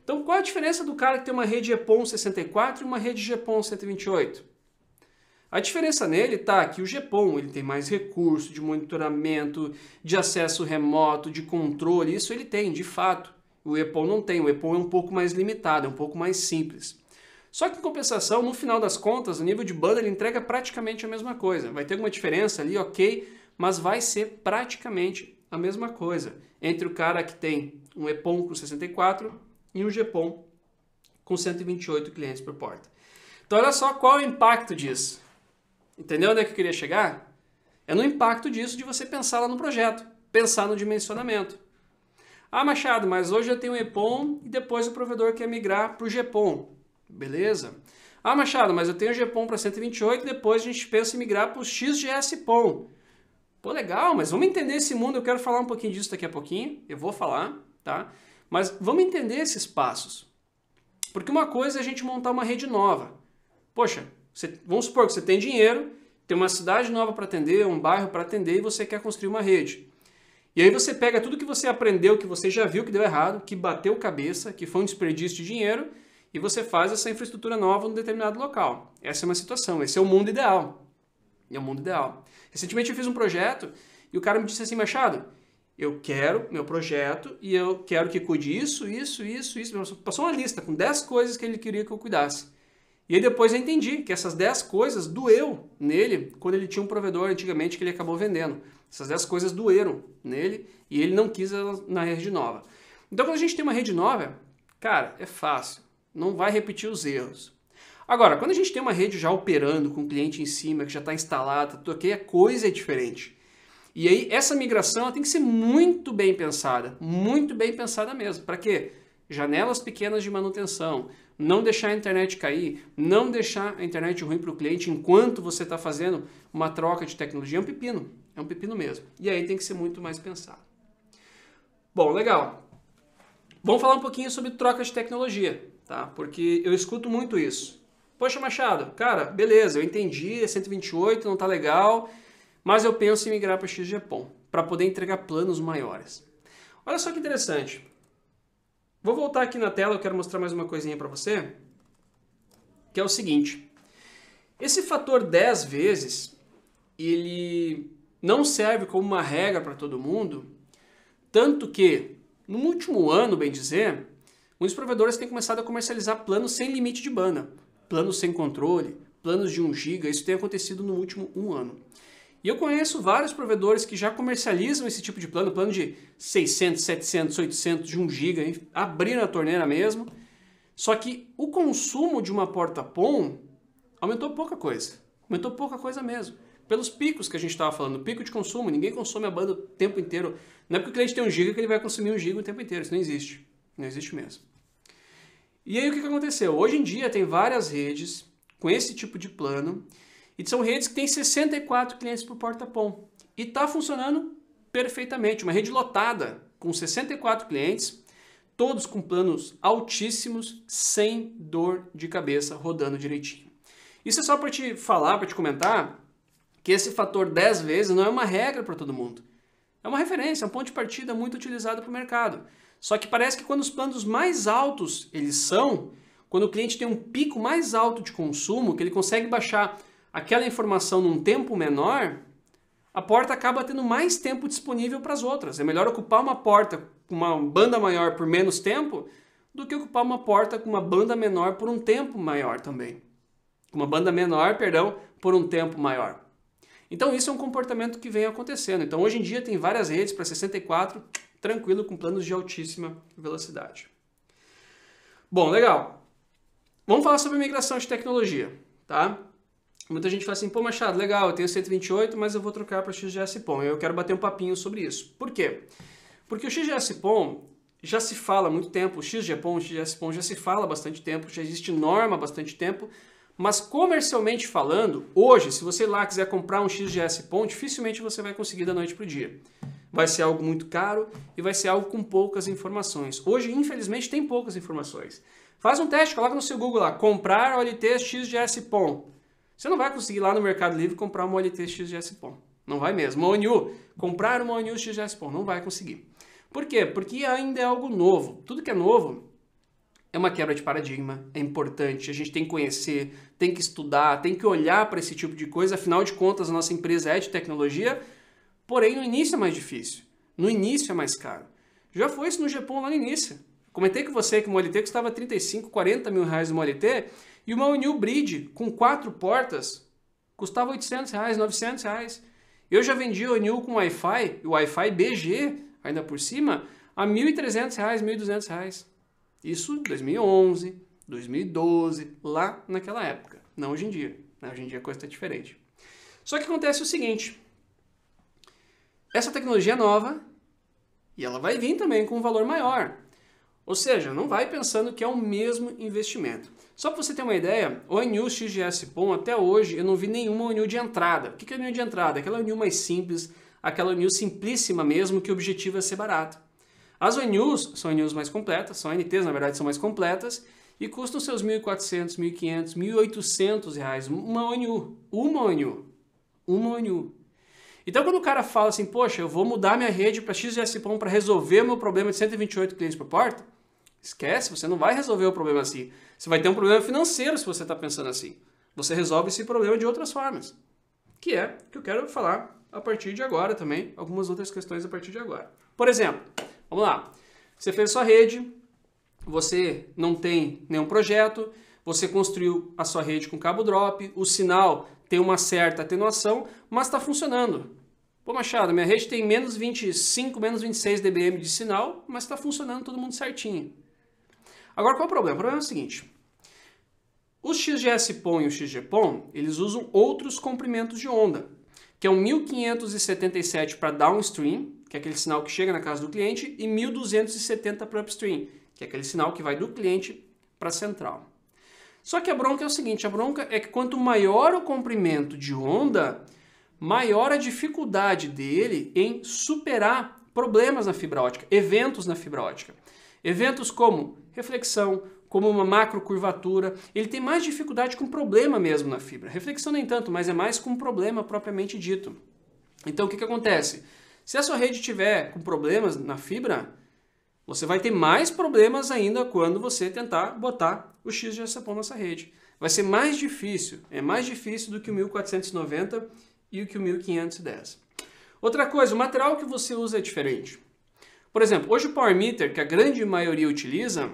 Então qual a diferença do cara que tem uma rede EPON 64 e uma rede GPON 128? A diferença nele está que o GPON ele tem mais recurso de monitoramento, de acesso remoto, de controle, isso ele tem, de fato. O EPON não tem, o EPON é um pouco mais limitado, é um pouco mais simples. Só que em compensação, no final das contas, o nível de banda ele entrega praticamente a mesma coisa. Vai ter alguma diferença ali, ok, mas vai ser praticamente a mesma coisa entre o cara que tem um EPON com 64 e um GPON com 128 clientes por porta. Então olha só qual é o impacto disso. Entendeu onde é que eu queria chegar? É no impacto disso de você pensar lá no projeto, pensar no dimensionamento. Ah, Machado, mas hoje eu tenho um EPON e depois o provedor quer migrar para o GPON. Beleza. Ah, Machado, mas eu tenho o GPON para 128 e depois a gente pensa em migrar para o XGS-PON. Pô, legal, mas vamos entender esse mundo, eu quero falar um pouquinho disso daqui a pouquinho, eu vou falar, tá? Mas vamos entender esses passos. Porque uma coisa é a gente montar uma rede nova. Poxa, vamos supor que você tem dinheiro, tem uma cidade nova para atender, um bairro para atender e você quer construir uma rede. E aí você pega tudo que você aprendeu, que você já viu que deu errado, que bateu cabeça, que foi um desperdício de dinheiro, e você faz essa infraestrutura nova num determinado local. Essa é uma situação, esse é o mundo ideal. É o mundo ideal. Recentemente eu fiz um projeto e o cara me disse assim, Machado, eu quero meu projeto e eu quero que cuide isso. Passou uma lista com 10 coisas que ele queria que eu cuidasse. E aí depois eu entendi que essas 10 coisas doeu nele quando ele tinha um provedor antigamente que ele acabou vendendo. Essas 10 coisas doeram nele e ele não quis elas na rede nova. Então quando a gente tem uma rede nova, cara, é fácil. Não vai repetir os erros. Agora, quando a gente tem uma rede já operando com o cliente em cima, que já está instalada, toquei, a coisa é diferente. E aí essa migração ela tem que ser muito bem pensada mesmo. Para quê? Janelas pequenas de manutenção, não deixar a internet cair, não deixar a internet ruim para o cliente enquanto você está fazendo uma troca de tecnologia, é um pepino mesmo. E aí tem que ser muito mais pensado. Bom, legal. Vamos falar um pouquinho sobre troca de tecnologia, tá? Porque eu escuto muito isso. Poxa, Machado, cara, beleza, eu entendi, é 128, não tá legal, mas eu penso em migrar para XGPON, para poder entregar planos maiores. Olha só que interessante. Vou voltar aqui na tela, eu quero mostrar mais uma coisinha para você, que é o seguinte. Esse fator 10 vezes, ele não serve como uma regra para todo mundo, tanto que, no último ano, bem dizer, muitos provedores têm começado a comercializar planos sem limite de banda, planos sem controle, planos de 1 GB, isso tem acontecido no último 1 ano. E eu conheço vários provedores que já comercializam esse tipo de plano de 600, 700, 800, de 1 GB, abriram a torneira mesmo, só que o consumo de uma porta PON aumentou pouca coisa mesmo. Pelos picos que a gente estava falando, pico de consumo, ninguém consome a banda o tempo inteiro. Não é porque o cliente tem 1 GB que ele vai consumir 1 GB o tempo inteiro, isso não existe. Não existe mesmo. E aí o que aconteceu? Hoje em dia tem várias redes com esse tipo de plano e são redes que têm 64 clientes por porta PON. E está funcionando perfeitamente. Uma rede lotada com 64 clientes, todos com planos altíssimos, sem dor de cabeça, rodando direitinho. Isso é só para te falar, para te comentar, que esse fator 10 vezes não é uma regra para todo mundo. É uma referência, é um ponto de partida muito utilizado para o mercado. Só que parece que quando os planos mais altos eles são, quando o cliente tem um pico mais alto de consumo, que ele consegue baixar aquela informação num tempo menor, a porta acaba tendo mais tempo disponível para as outras. É melhor ocupar uma porta com uma banda maior por menos tempo do que ocupar uma porta com uma banda menor por um tempo maior também. Uma banda menor, perdão, por um tempo maior. Então isso é um comportamento que vem acontecendo. Então hoje em dia tem várias redes para 64, tranquilo, com planos de altíssima velocidade. Bom, legal. Vamos falar sobre migração de tecnologia, tá? Muita gente fala assim, pô, Machado, legal, eu tenho 128, mas eu vou trocar para o XGS-PON. Eu quero bater um papinho sobre isso. Por quê? Porque o XGS-PON já se fala há muito tempo, o XGS-PON já se fala há bastante tempo, já existe norma há bastante tempo, mas comercialmente falando, hoje, se você lá quiser comprar um XGS-PON, dificilmente você vai conseguir da noite para o dia. Vai ser algo muito caro e vai ser algo com poucas informações. Hoje, infelizmente, tem poucas informações. Faz um teste, coloca no seu Google lá, comprar OLT XGS-PON. Você não vai conseguir lá no Mercado Livre comprar uma OLT XGS-PON. Não vai mesmo. Uma ONU, comprar uma ONU XGS-PON, não vai conseguir. Por quê? Porque ainda é algo novo. Tudo que é novo é uma quebra de paradigma, é importante, a gente tem que conhecer, tem que estudar, tem que olhar para esse tipo de coisa, afinal de contas a nossa empresa é de tecnologia, porém no início é mais difícil, no início é mais caro. Já foi isso no GPON lá no início. Comentei com você que uma OLT custava 35, 40 mil reais uma OLT e uma ONU Bridge com 4 portas custava 800 reais, 900 reais. Eu já vendi ONU com Wi-Fi, o Wi-Fi BG, ainda por cima, a 1.300 reais, 1.200 reais. Isso em 2011, 2012, lá naquela época. Não hoje em dia. Hoje em dia a coisa está diferente. Só que acontece o seguinte, essa tecnologia é nova e ela vai vir também com um valor maior. Ou seja, não vai pensando que é o mesmo investimento. Só para você ter uma ideia, o ONU XGS-PON até hoje eu não vi nenhuma ONU de entrada. O que é ONU de entrada? Aquela ONU mais simples, aquela ONU simplíssima mesmo, que o objetivo é ser barato. As ONUs são ONUs mais completas, são ANTs na verdade, são mais completas e custam seus R$ 1.400, R$ 1.500, R$ 1.800 uma ONU. Uma ONU. Uma ONU. Então quando o cara fala assim, poxa, eu vou mudar minha rede para XGS-PON para resolver o meu problema de 128 clientes por porta, esquece, você não vai resolver o problema assim. Você vai ter um problema financeiro se você está pensando assim. Você resolve esse problema de outras formas. Que é o que eu quero falar a partir de agora também, algumas outras questões a partir de agora. Por exemplo, vamos lá. Você fez sua rede, você não tem nenhum projeto, você construiu a sua rede com cabo drop, o sinal tem uma certa atenuação, mas está funcionando. Pô, Machado, minha rede tem menos 25, menos 26 dBm de sinal, mas está funcionando todo mundo certinho. Agora, qual é o problema? O problema é o seguinte. O XGS-PON e o XG-PON, eles usam outros comprimentos de onda, que é o 1577 para downstream, que é aquele sinal que chega na casa do cliente, e 1270 para upstream, que é aquele sinal que vai do cliente para a central. Só que a bronca é o seguinte, a bronca é que quanto maior o comprimento de onda, maior a dificuldade dele em superar problemas na fibra ótica, eventos na fibra ótica. Eventos como reflexão, como uma macrocurvatura, ele tem mais dificuldade com problema mesmo na fibra. Reflexão nem tanto, mas é mais com problema propriamente dito. Então o que acontece? Se a sua rede tiver com problemas na fibra, você vai ter mais problemas ainda quando você tentar botar o XGS-PON nessa rede. Vai ser mais difícil, é mais difícil do que o 1490 e o que o 1510. Outra coisa, o material que você usa é diferente. Por exemplo, hoje o Power Meter, que a grande maioria utiliza,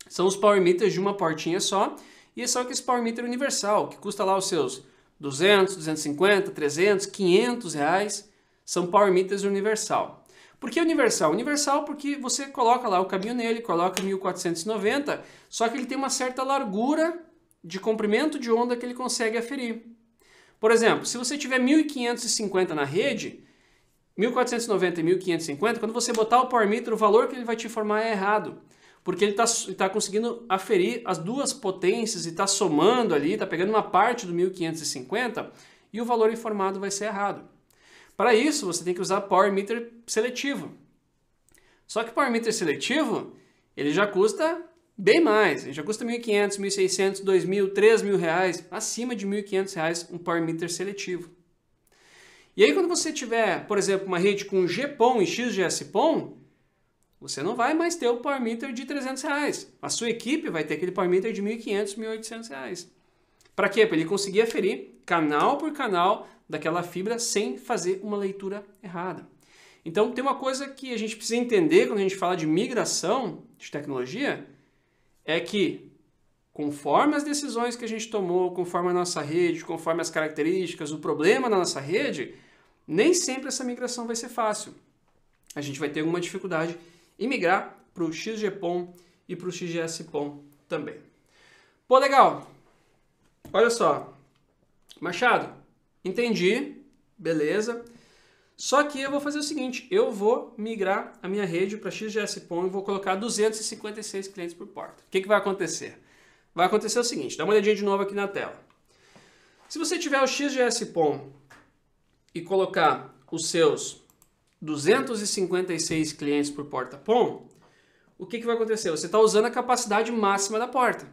são os Power Meters de uma portinha só, e é só que esse Power Meter universal, que custa lá os seus 200, 250, 300, 500 reais, são Power Meters universal. Por que universal? Universal porque você coloca lá o cabinho nele, coloca 1490, só que ele tem uma certa largura de comprimento de onda que ele consegue aferir. Por exemplo, se você tiver 1550 na rede, 1490 e 1550, quando você botar o Power Meter, o valor que ele vai te informar é errado. Porque ele está conseguindo aferir as duas potências e está somando ali, está pegando uma parte do 1550 e o valor informado vai ser errado. Para isso, você tem que usar Power Meter seletivo. Só que Power Meter seletivo, ele já custa bem mais. Ele já custa 1.500, 1.600, 2.000, 3.000 reais, acima de 1.500 reais um Power Meter seletivo. E aí quando você tiver, por exemplo, uma rede com GPON e XGS-PON, você não vai mais ter o Power Meter de 300 reais. A sua equipe vai ter aquele Power Meter de 1.500, 1.800 reais. Para quê? Para ele conseguir aferir canal por canal daquela fibra sem fazer uma leitura errada. Então tem uma coisa que a gente precisa entender quando a gente fala de migração de tecnologia, é que conforme as decisões que a gente tomou, conforme a nossa rede, conforme as características, o problema na nossa rede, nem sempre essa migração vai ser fácil. A gente vai ter alguma dificuldade em migrar para o XG-PON e para o XGS-PON também. Pô, legal. Olha só. Machado, entendi. Beleza. Só que eu vou fazer o seguinte, eu vou migrar a minha rede para XGS-PON e vou colocar 256 clientes por porta. O que vai acontecer? Vai acontecer o seguinte, dá uma olhadinha de novo aqui na tela. Se você tiver o XGS-PON e colocar os seus 256 clientes por porta PON, o que vai acontecer? Você está usando a capacidade máxima da porta,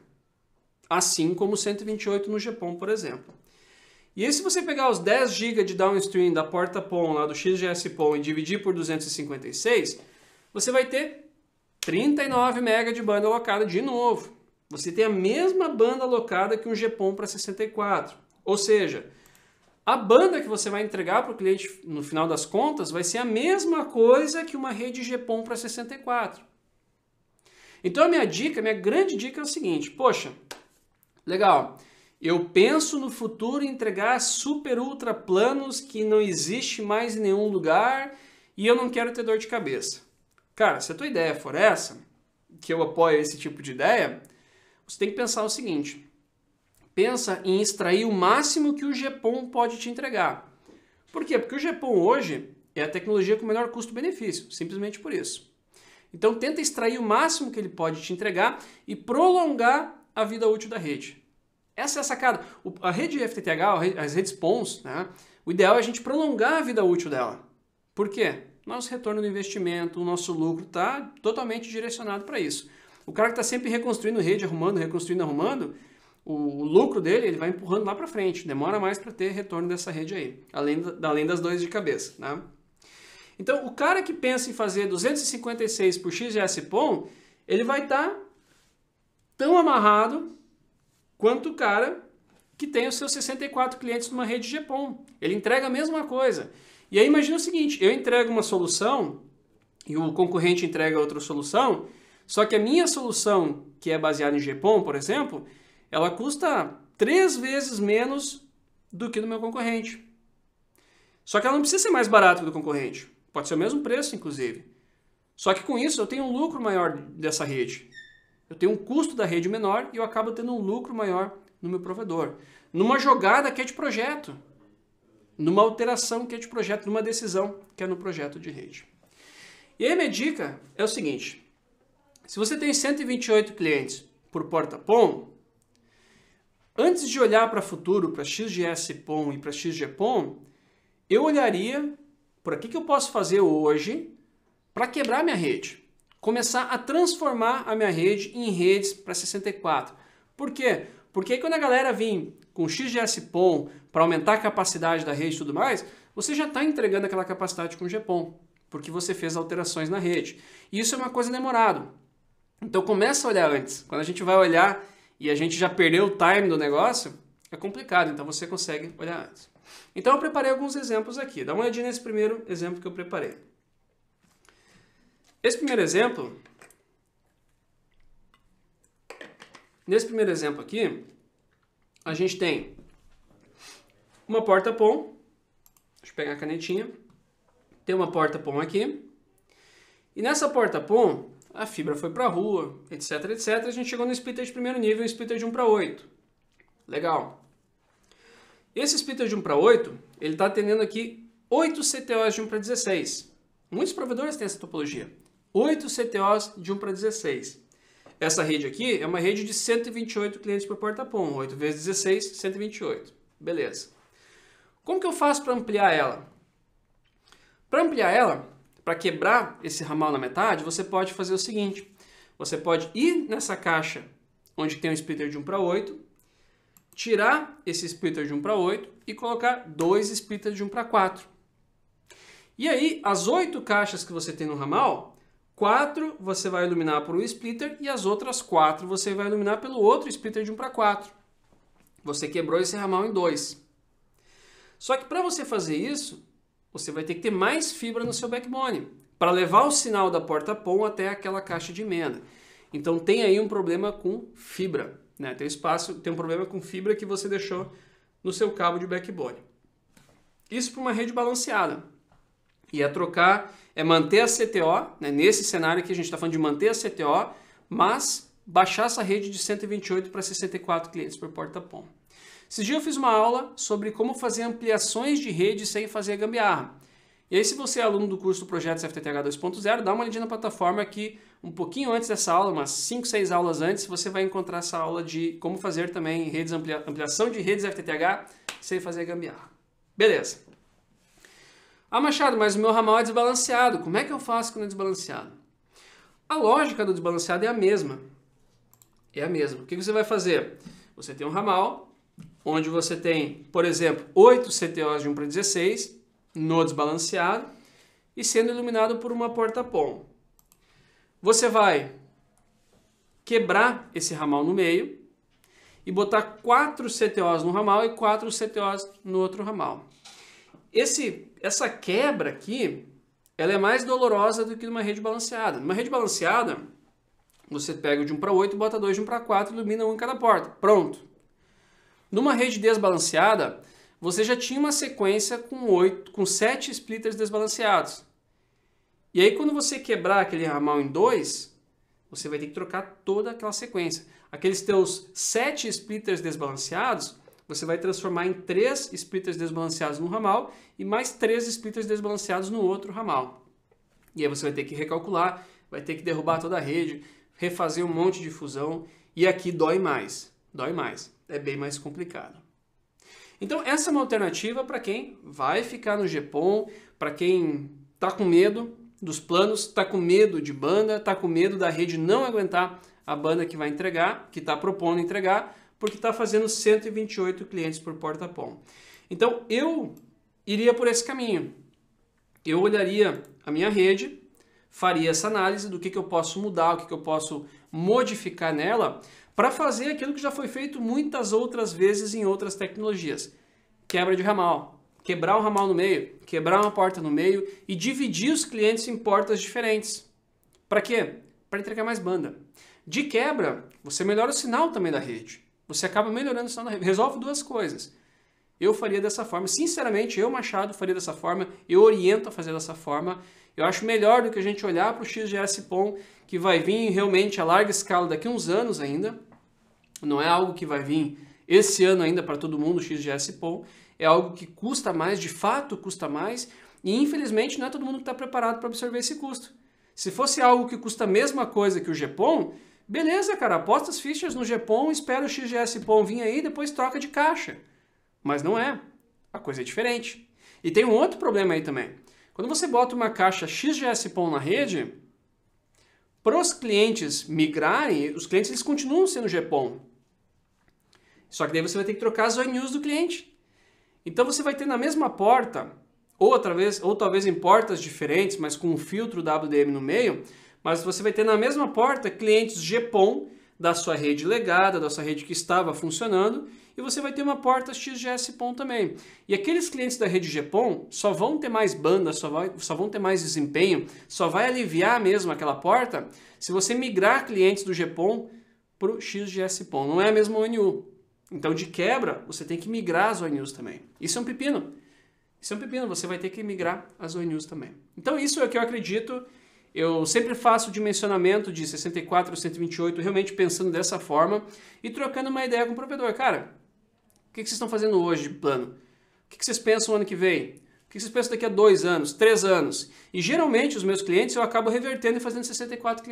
assim como 128 no GPON, por exemplo. E aí, se você pegar os 10 GB de downstream da porta PON, lá do XGS-PON, e dividir por 256, você vai ter 39 MB de banda alocada de novo. Você tem a mesma banda alocada que um GPON para 64. Ou seja, a banda que você vai entregar para o cliente no final das contas vai ser a mesma coisa que uma rede GPON para 64. Então a minha grande dica é o seguinte, poxa, legal, eu penso no futuro em entregar super ultra planos que não existe mais em nenhum lugar e eu não quero ter dor de cabeça. Cara, se a tua ideia for essa, que eu apoio esse tipo de ideia, você tem que pensar o seguinte, pensa em extrair o máximo que o GPON pode te entregar. Por quê? Porque o GPON hoje é a tecnologia com menor custo-benefício, simplesmente por isso. Então tenta extrair o máximo que ele pode te entregar e prolongar a vida útil da rede. Essa é a sacada. A rede FTTH, as redes PONs, né, o ideal é a gente prolongar a vida útil dela. Por quê? Nosso retorno do investimento, o nosso lucro está totalmente direcionado para isso. O cara que está sempre reconstruindo rede, arrumando, reconstruindo, arrumando, o lucro dele ele vai empurrando lá para frente. Demora mais para ter retorno dessa rede aí, além das dores de cabeça. Né? Então, o cara que pensa em fazer 256 por XGS-PON, ele vai estar tão amarrado quanto o cara que tem os seus 64 clientes numa rede GPON. Ele entrega a mesma coisa. E aí imagina o seguinte, eu entrego uma solução e o concorrente entrega outra solução, só que a minha solução, que é baseada em GPON, por exemplo, ela custa 3 vezes menos do que do meu concorrente. Só que ela não precisa ser mais barata do concorrente. Pode ser o mesmo preço, inclusive. Só que com isso eu tenho um lucro maior dessa rede. Eu tenho um custo da rede menor e eu acabo tendo um lucro maior no meu provedor. Numa jogada que é de projeto. Numa alteração que é de projeto, numa decisão que é no projeto de rede. E aí a minha dica é o seguinte. Se você tem 128 clientes por porta-PON, antes de olhar para o futuro, para XGS-PON e para XG-PON, eu olharia para o que eu posso fazer hoje para quebrar minha rede. Começar a transformar a minha rede em redes para 64. Por quê? Porque aí quando a galera vir com XGS-PON para aumentar a capacidade da rede e tudo mais, você já está entregando aquela capacidade com GPON, porque você fez alterações na rede. E isso é uma coisa demorada. Então começa a olhar antes. Quando a gente vai olhar e a gente já perdeu o time do negócio, é complicado, então você consegue olhar antes. Então eu preparei alguns exemplos aqui. Dá uma olhadinha nesse primeiro exemplo que eu preparei. Nesse primeiro exemplo aqui, a gente tem uma porta PON. Deixa eu pegar a canetinha. Tem uma porta PON aqui. E nessa porta PON, a fibra foi para a rua, etc, etc. A gente chegou no splitter de primeiro nível, um splitter de 1 para 8. Legal. Esse splitter de 1 para 8, ele está atendendo aqui 8 CTOs de 1 para 16. Muitos provedores têm essa topologia. 8 CTOs de 1 para 16. Essa rede aqui é uma rede de 128 clientes por porta-PON. 8 vezes 16, 128. Beleza. Como que eu faço para ampliar ela? Para ampliar ela, para quebrar esse ramal na metade, você pode fazer o seguinte. Você pode ir nessa caixa onde tem um splitter de 1 para 8, tirar esse splitter de 1 para 8 e colocar 2 splitters de 1 para 4. E aí, as 8 caixas que você tem no ramal, 4 você vai iluminar por um splitter e as outras 4 você vai iluminar pelo outro splitter de 1 para 4. Você quebrou esse ramal em 2. Só que para você fazer isso, você vai ter que ter mais fibra no seu backbone para levar o sinal da porta PON até aquela caixa de emenda. Então tem aí um problema com fibra, né? Tem um problema com fibra que você deixou no seu cabo de backbone. Isso para uma rede balanceada. E é manter a CTO, né? Nesse cenário aqui a gente está falando de manter a CTO, mas baixar essa rede de 128 para 64 clientes por porta PON. Esses dias eu fiz uma aula sobre como fazer ampliações de rede sem fazer gambiarra. E aí se você é aluno do curso Projetos FTTH 2.0, dá uma olhadinha na plataforma que um pouquinho antes dessa aula, umas 5, 6 aulas antes, você vai encontrar essa aula de como fazer também ampliação de redes FTTH sem fazer gambiarra. Beleza. Ah, Machado, mas o meu ramal é desbalanceado. Como é que eu faço quando é desbalanceado? A lógica do desbalanceado é a mesma. É a mesma. O que você vai fazer? Você tem um ramal onde você tem, por exemplo, 8 CTOs de 1 para 16 no desbalanceado e sendo iluminado por uma porta PON. Você vai quebrar esse ramal no meio e botar 4 CTOs no ramal e 4 CTOs no outro ramal. Essa quebra aqui, ela é mais dolorosa do que numa rede balanceada. Numa rede balanceada, você pega o de 1 para 8, bota 2 de 1 para 4 e ilumina um em cada porta. Pronto. Numa rede desbalanceada, você já tinha uma sequência com 7 splitters desbalanceados. E aí quando você quebrar aquele ramal em 2, você vai ter que trocar toda aquela sequência. aqueles teus 7 splitters desbalanceados, você vai transformar em 3 splitters desbalanceados num ramal e mais 3 splitters desbalanceados no outro ramal. E aí você vai ter que recalcular, vai ter que derrubar toda a rede, refazer um monte de fusão, e aqui dói mais, é bem mais complicado. Então essa é uma alternativa para quem vai ficar no GPON, para quem está com medo dos planos, está com medo de banda, está com medo da rede não aguentar a banda que vai entregar, que está propondo entregar, porque está fazendo 128 clientes por porta-PON. Então eu iria por esse caminho. Eu olharia a minha rede, faria essa análise do que eu posso mudar, o que eu posso modificar nela, para fazer aquilo que já foi feito muitas outras vezes em outras tecnologias. Quebra de ramal, quebrar um ramal no meio, quebrar uma porta no meio e dividir os clientes em portas diferentes. Para quê? Para entregar mais banda. De quebra, você melhora o sinal também da rede. Você acaba melhorando o sinal da rede. Resolve duas coisas. Eu faria dessa forma. Sinceramente, eu, Machado, faria dessa forma. Eu oriento a fazer dessa forma. Eu acho melhor do que a gente olhar para o XGS-PON, que vai vir realmente a larga escala daqui a uns anos ainda. Não é algo que vai vir esse ano ainda para todo mundo, o XGS-PON. É algo que custa mais, de fato custa mais. E infelizmente não é todo mundo que está preparado para absorver esse custo. Se fosse algo que custa a mesma coisa que o GPON, beleza, cara, aposta as fichas no GPON, espera o XGS-PON vir aí e depois troca de caixa. Mas não é. A coisa é diferente. E tem um outro problema aí também. Quando você bota uma caixa XGS-PON na rede, para os clientes migrarem, os clientes eles continuam sendo GPON. Só que daí você vai ter que trocar as ONUs do cliente. Então você vai ter na mesma porta, ou talvez em portas diferentes, mas com um filtro WDM no meio, mas você vai ter na mesma porta clientes GPON da sua rede legada, da sua rede que estava funcionando, e você vai ter uma porta XGS-PON também. E aqueles clientes da rede GPON só vão ter mais banda, só vão ter mais desempenho, só vai aliviar mesmo aquela porta se você migrar clientes do GPON para o XGS-PON. Não é a mesma ONU. Então, de quebra, você tem que migrar as ONUs também. Isso é um pepino. Isso é um pepino, você vai ter que migrar as ONUs também. Então, isso é o que eu acredito. Eu sempre faço o dimensionamento de 64 ou 128, realmente pensando dessa forma e trocando uma ideia com o provedor. Cara, o que vocês estão fazendo hoje de plano? O que vocês pensam ano que vem? O que vocês pensam daqui a 2 anos, 3 anos? E geralmente os meus clientes eu acabo revertendo e fazendo 64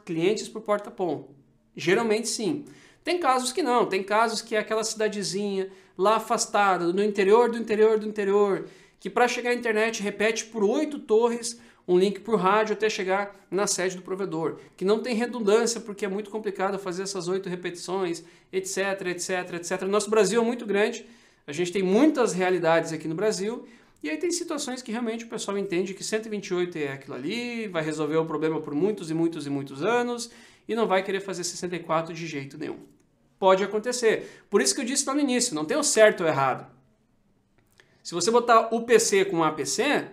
clientes por porta-PON. Geralmente sim. Tem casos que não, tem casos que é aquela cidadezinha lá afastada, no interior do interior do interior, que para chegar à internet repete por 8 torres um link por rádio até chegar na sede do provedor, que não tem redundância porque é muito complicado fazer essas 8 repetições, etc, etc, etc. O nosso Brasil é muito grande, a gente tem muitas realidades aqui no Brasil, e aí tem situações que realmente o pessoal entende que 128 é aquilo ali, vai resolver o problema por muitos e muitos e muitos anos, e não vai querer fazer 64 de jeito nenhum. Pode acontecer. Por isso que eu disse lá no início, não tem o certo ou errado. Se você botar UPC com APC,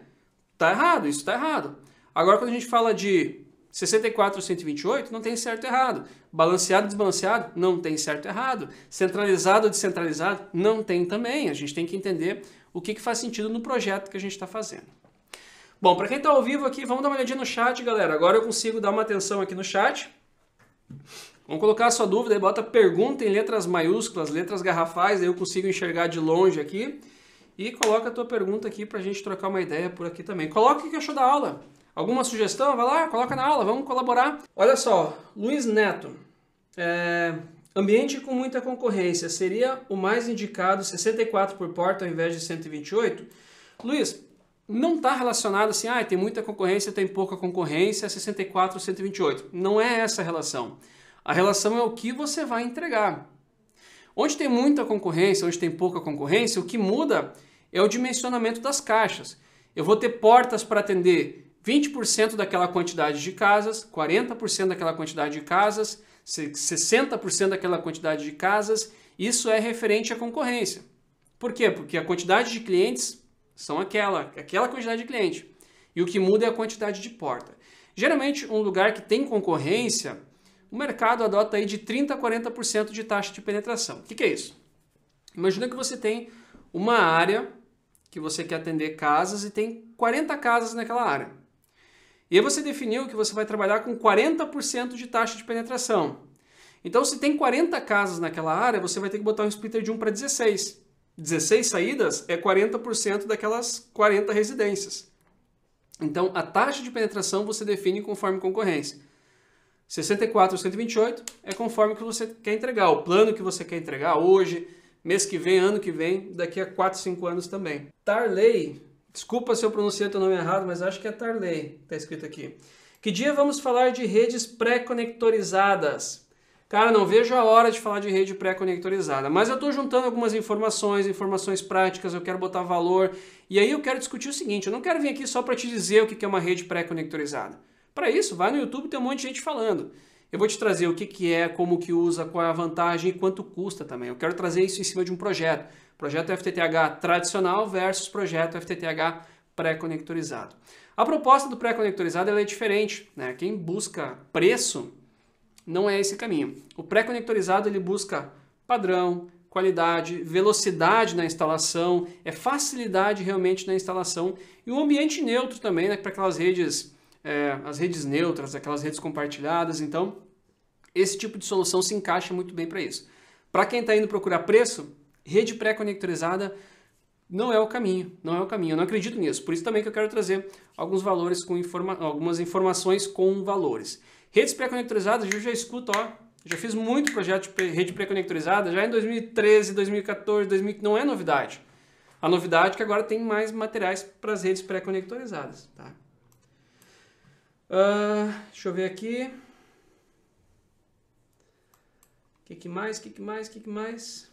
tá errado, isso tá errado. Agora, quando a gente fala de 64 ou 128, não tem certo ou errado. Balanceado ou desbalanceado, não tem certo ou errado. Centralizado ou descentralizado, não tem também. A gente tem que entender o que faz sentido no projeto que a gente está fazendo. Bom, para quem está ao vivo aqui, vamos dar uma olhadinha no chat, galera. Agora eu consigo dar uma atenção aqui no chat. Vamos colocar a sua dúvida, aí bota pergunta em letras maiúsculas, letras garrafais, aí eu consigo enxergar de longe aqui. E coloca a tua pergunta aqui para a gente trocar uma ideia por aqui também. Coloca o que achou da aula. Alguma sugestão? Vai lá, coloca na aula, vamos colaborar. Olha só, Luiz Neto. Ambiente com muita concorrência, seria o mais indicado 64 por porta ao invés de 128? Luiz, não está relacionado assim, tem muita concorrência, tem pouca concorrência, 64 ou 128. Não é essa a relação. A relação é o que você vai entregar. Onde tem muita concorrência, onde tem pouca concorrência, o que muda é o dimensionamento das caixas. Eu vou ter portas para atender 20% daquela quantidade de casas, 40% daquela quantidade de casas, 60% daquela quantidade de casas. Isso é referente à concorrência. Por quê? Porque a quantidade de clientes são aquela quantidade de cliente. E o que muda é a quantidade de porta. Geralmente, um lugar que tem concorrência, o mercado adota aí de 30% a 40% de taxa de penetração. O que é isso? Imagina que você tem uma área que você quer atender casas e tem 40 casas naquela área. E aí você definiu que você vai trabalhar com 40% de taxa de penetração. Então, se tem 40 casas naquela área, você vai ter que botar um splitter de 1 para 16. 16 saídas é 40% daquelas 40 residências. Então, a taxa de penetração você define conforme concorrência. 64 ou 128 é conforme o que você quer entregar, o plano que você quer entregar hoje, mês que vem, ano que vem, daqui a 4, 5 anos também. Tarley, desculpa se eu pronunciei o teu nome errado, mas acho que é Tarley, está escrito aqui. Que dia vamos falar de redes pré-conectorizadas? Cara, não vejo a hora de falar de rede pré-conectorizada, mas eu estou juntando algumas informações práticas, eu quero botar valor, e aí eu quero discutir o seguinte, eu não quero vir aqui só para te dizer o que é uma rede pré-conectorizada. Para isso, vai no YouTube, tem um monte de gente falando. Eu vou te trazer o que é, como que usa, qual é a vantagem e quanto custa também. Eu quero trazer isso em cima de um projeto. Projeto FTTH tradicional versus projeto FTTH pré-conectorizado. A proposta do pré-conectorizado é diferente, né? Quem busca preço não é esse caminho. O pré-conectorizado ele busca padrão, qualidade, velocidade na instalação, é facilidade realmente na instalação e um ambiente neutro também, né? Para aquelas redes, as redes neutras, aquelas redes compartilhadas. Então, esse tipo de solução se encaixa muito bem para isso. Para quem está indo procurar preço, rede pré-conectorizada não é o caminho, não é o caminho. Eu não acredito nisso. Por isso também que eu quero trazer alguns valores com algumas informações com valores. Redes pré-conectorizadas, eu já escuto, ó, já fiz muito projeto de rede pré-conectorizada, já em 2013, 2014, 2015, não é novidade. A novidade é que agora tem mais materiais para as redes pré-conectorizadas. Tá? Deixa eu ver aqui. O que mais?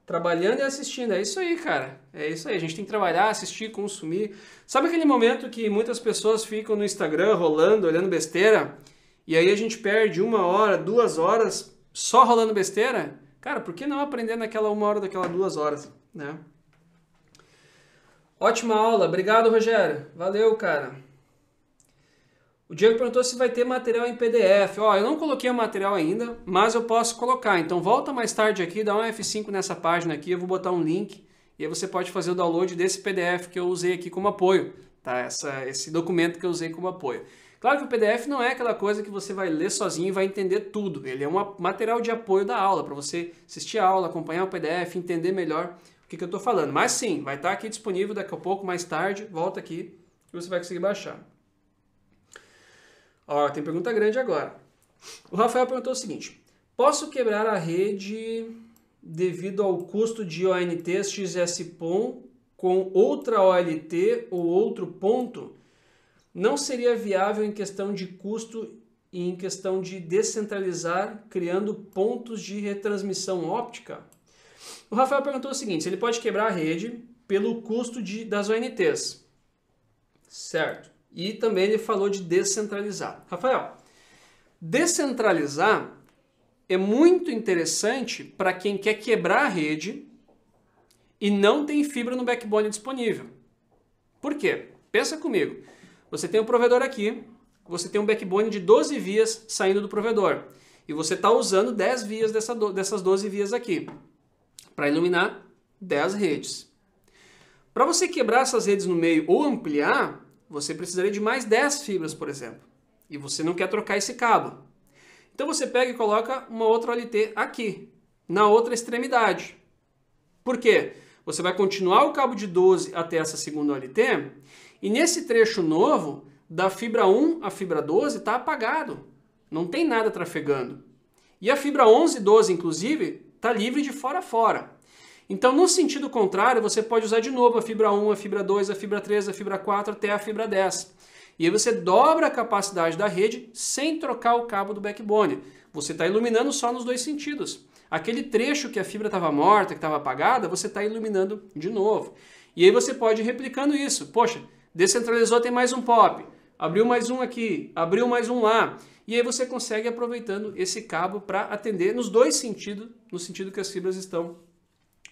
Trabalhando e assistindo, é isso aí, cara. É isso aí, a gente tem que trabalhar, assistir, consumir. Sabe aquele momento que muitas pessoas ficam no Instagram rolando, olhando besteira, e aí a gente perde 1 hora, 2 horas só rolando besteira? Cara, por que não aprender naquela 1 hora, daquela 2 horas, né? Ótima aula, obrigado, Rogério. Valeu, cara. O Diego perguntou se vai ter material em PDF. Ó, eu não coloquei o material ainda, mas eu posso colocar. Então volta mais tarde aqui, dá um F5 nessa página aqui, eu vou botar um link e aí você pode fazer o download desse PDF que eu usei aqui como apoio, tá? Esse documento que eu usei como apoio. Claro que o PDF não é aquela coisa que você vai ler sozinho e vai entender tudo. Ele é um material de apoio da aula, para você assistir a aula, acompanhar o PDF, entender melhor o que eu estou falando. Mas sim, vai estar aqui disponível daqui a pouco, mais tarde, volta aqui e você vai conseguir baixar. Ó, tem pergunta grande agora. O Rafael perguntou o seguinte: posso quebrar a rede devido ao custo de ONT XS-PON com outra OLT ou outro ponto? Não seria viável em questão de custo e em questão de descentralizar, criando pontos de retransmissão óptica? O Rafael perguntou o seguinte: se ele pode quebrar a rede pelo custo das ONTs. Certo. E também ele falou de descentralizar. Rafael, descentralizar é muito interessante para quem quer quebrar a rede e não tem fibra no backbone disponível. Por quê? Pensa comigo. Você tem um provedor aqui, você tem um backbone de 12 vias saindo do provedor. E você está usando 10 vias dessas 12 vias aqui para iluminar 10 redes. Para você quebrar essas redes no meio ou ampliar, você precisaria de mais 10 fibras, por exemplo. E você não quer trocar esse cabo. Então você pega e coloca uma outra OLT aqui, na outra extremidade. Por quê? Você vai continuar o cabo de 12 até essa segunda OLT, e nesse trecho novo, da fibra 1 à fibra 12, está apagado. Não tem nada trafegando. E a fibra 11 e 12, inclusive, está livre de fora a fora. Então, no sentido contrário, você pode usar de novo a fibra 1, a fibra 2, a fibra 3, a fibra 4 até a fibra 10. E aí você dobra a capacidade da rede sem trocar o cabo do backbone. Você está iluminando só nos dois sentidos. Aquele trecho que a fibra estava morta, que estava apagada, você está iluminando de novo. E aí você pode ir replicando isso. Poxa, descentralizou, tem mais um POP. Abriu mais um aqui, abriu mais um lá. E aí você consegue aproveitando esse cabo para atender nos dois sentidos, no sentido que as fibras estão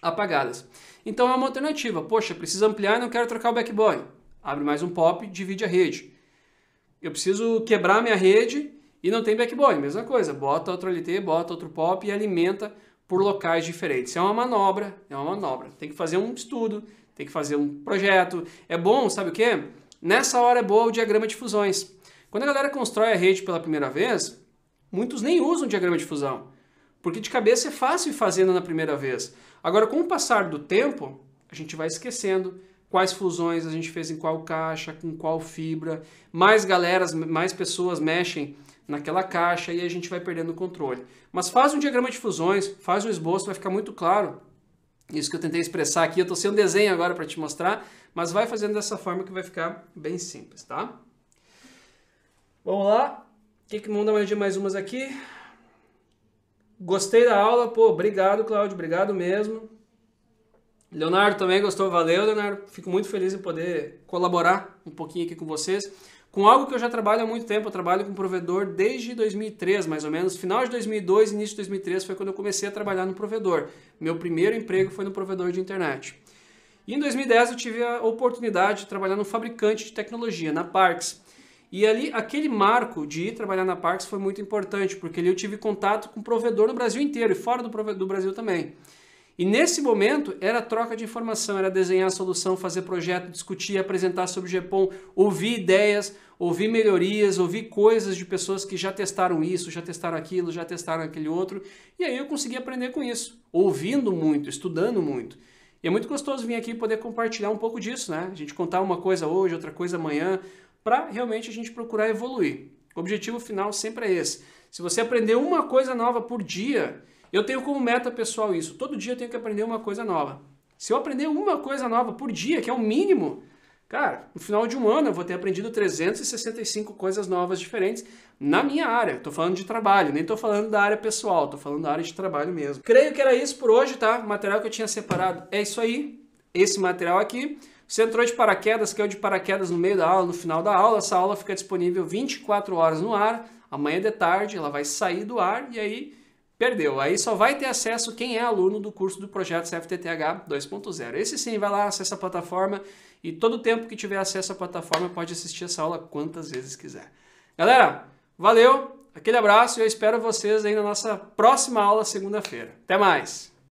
apagadas. Então é uma alternativa. Poxa, preciso ampliar e não quero trocar o backbone. Abre mais um POP, divide a rede. Eu preciso quebrar minha rede e não tem backbone. Mesma coisa, bota outro LT, bota outro POP e alimenta por locais diferentes. É uma manobra, Tem que fazer um estudo, tem que fazer um projeto. É bom, sabe o quê? Nessa hora é boa o diagrama de fusões. Quando a galera constrói a rede pela primeira vez, muitos nem usam diagrama de fusão, porque de cabeça é fácil ir fazendo na primeira vez. Agora, com o passar do tempo, a gente vai esquecendo quais fusões a gente fez em qual caixa, com qual fibra, mais pessoas mexem naquela caixa e a gente vai perdendo o controle. Mas faz um diagrama de fusões, faz um esboço, vai ficar muito claro. Isso que eu tentei expressar aqui, eu estou sem um desenho agora para te mostrar, mas vai fazendo dessa forma que vai ficar bem simples, tá? Vamos lá. Vamos dar uma olhadinha mais umas aqui. Gostei da aula, pô, obrigado, Cláudio, obrigado mesmo. Leonardo também gostou, valeu, Leonardo. Fico muito feliz em poder colaborar um pouquinho aqui com vocês, com algo que eu já trabalho há muito tempo. Eu trabalho com provedor desde 2003, mais ou menos. Final de 2002, início de 2003 foi quando eu comecei a trabalhar no provedor. Meu primeiro emprego foi no provedor de internet. E em 2010 eu tive a oportunidade de trabalhar no fabricante de tecnologia, na Parks. E ali, aquele marco de ir trabalhar na Parks foi muito importante, porque ali eu tive contato com o provedor no Brasil inteiro e fora do Brasil também. E nesse momento era troca de informação, era desenhar a solução, fazer projeto, discutir, apresentar sobre o GPON, ouvir ideias, ouvir melhorias, ouvir coisas de pessoas que já testaram isso, já testaram aquilo, já testaram aquele outro. E aí eu consegui aprender com isso, ouvindo muito, estudando muito. E é muito gostoso vir aqui e poder compartilhar um pouco disso, né? A gente contar uma coisa hoje, outra coisa amanhã, para realmente a gente procurar evoluir. O objetivo final sempre é esse. Se você aprender uma coisa nova por dia, eu tenho como meta pessoal isso. Todo dia eu tenho que aprender uma coisa nova. Se eu aprender uma coisa nova por dia, que é o mínimo, cara, no final de um ano eu vou ter aprendido 365 coisas novas diferentes na minha área. Estou falando de trabalho, nem estou falando da área pessoal, estou falando da área de trabalho mesmo. Creio que era isso por hoje, tá? O material que eu tinha separado é isso aí. Esse material aqui. Você entrou de paraquedas, caiu de paraquedas no meio da aula, no final da aula. Essa aula fica disponível 24 horas no ar. Amanhã de tarde ela vai sair do ar e aí perdeu. Aí só vai ter acesso quem é aluno do curso do projeto CFTTH 2.0. Esse sim, vai lá, acessa a plataforma e todo tempo que tiver acesso à plataforma pode assistir essa aula quantas vezes quiser. Galera, valeu, aquele abraço e eu espero vocês aí na nossa próxima aula segunda-feira. Até mais!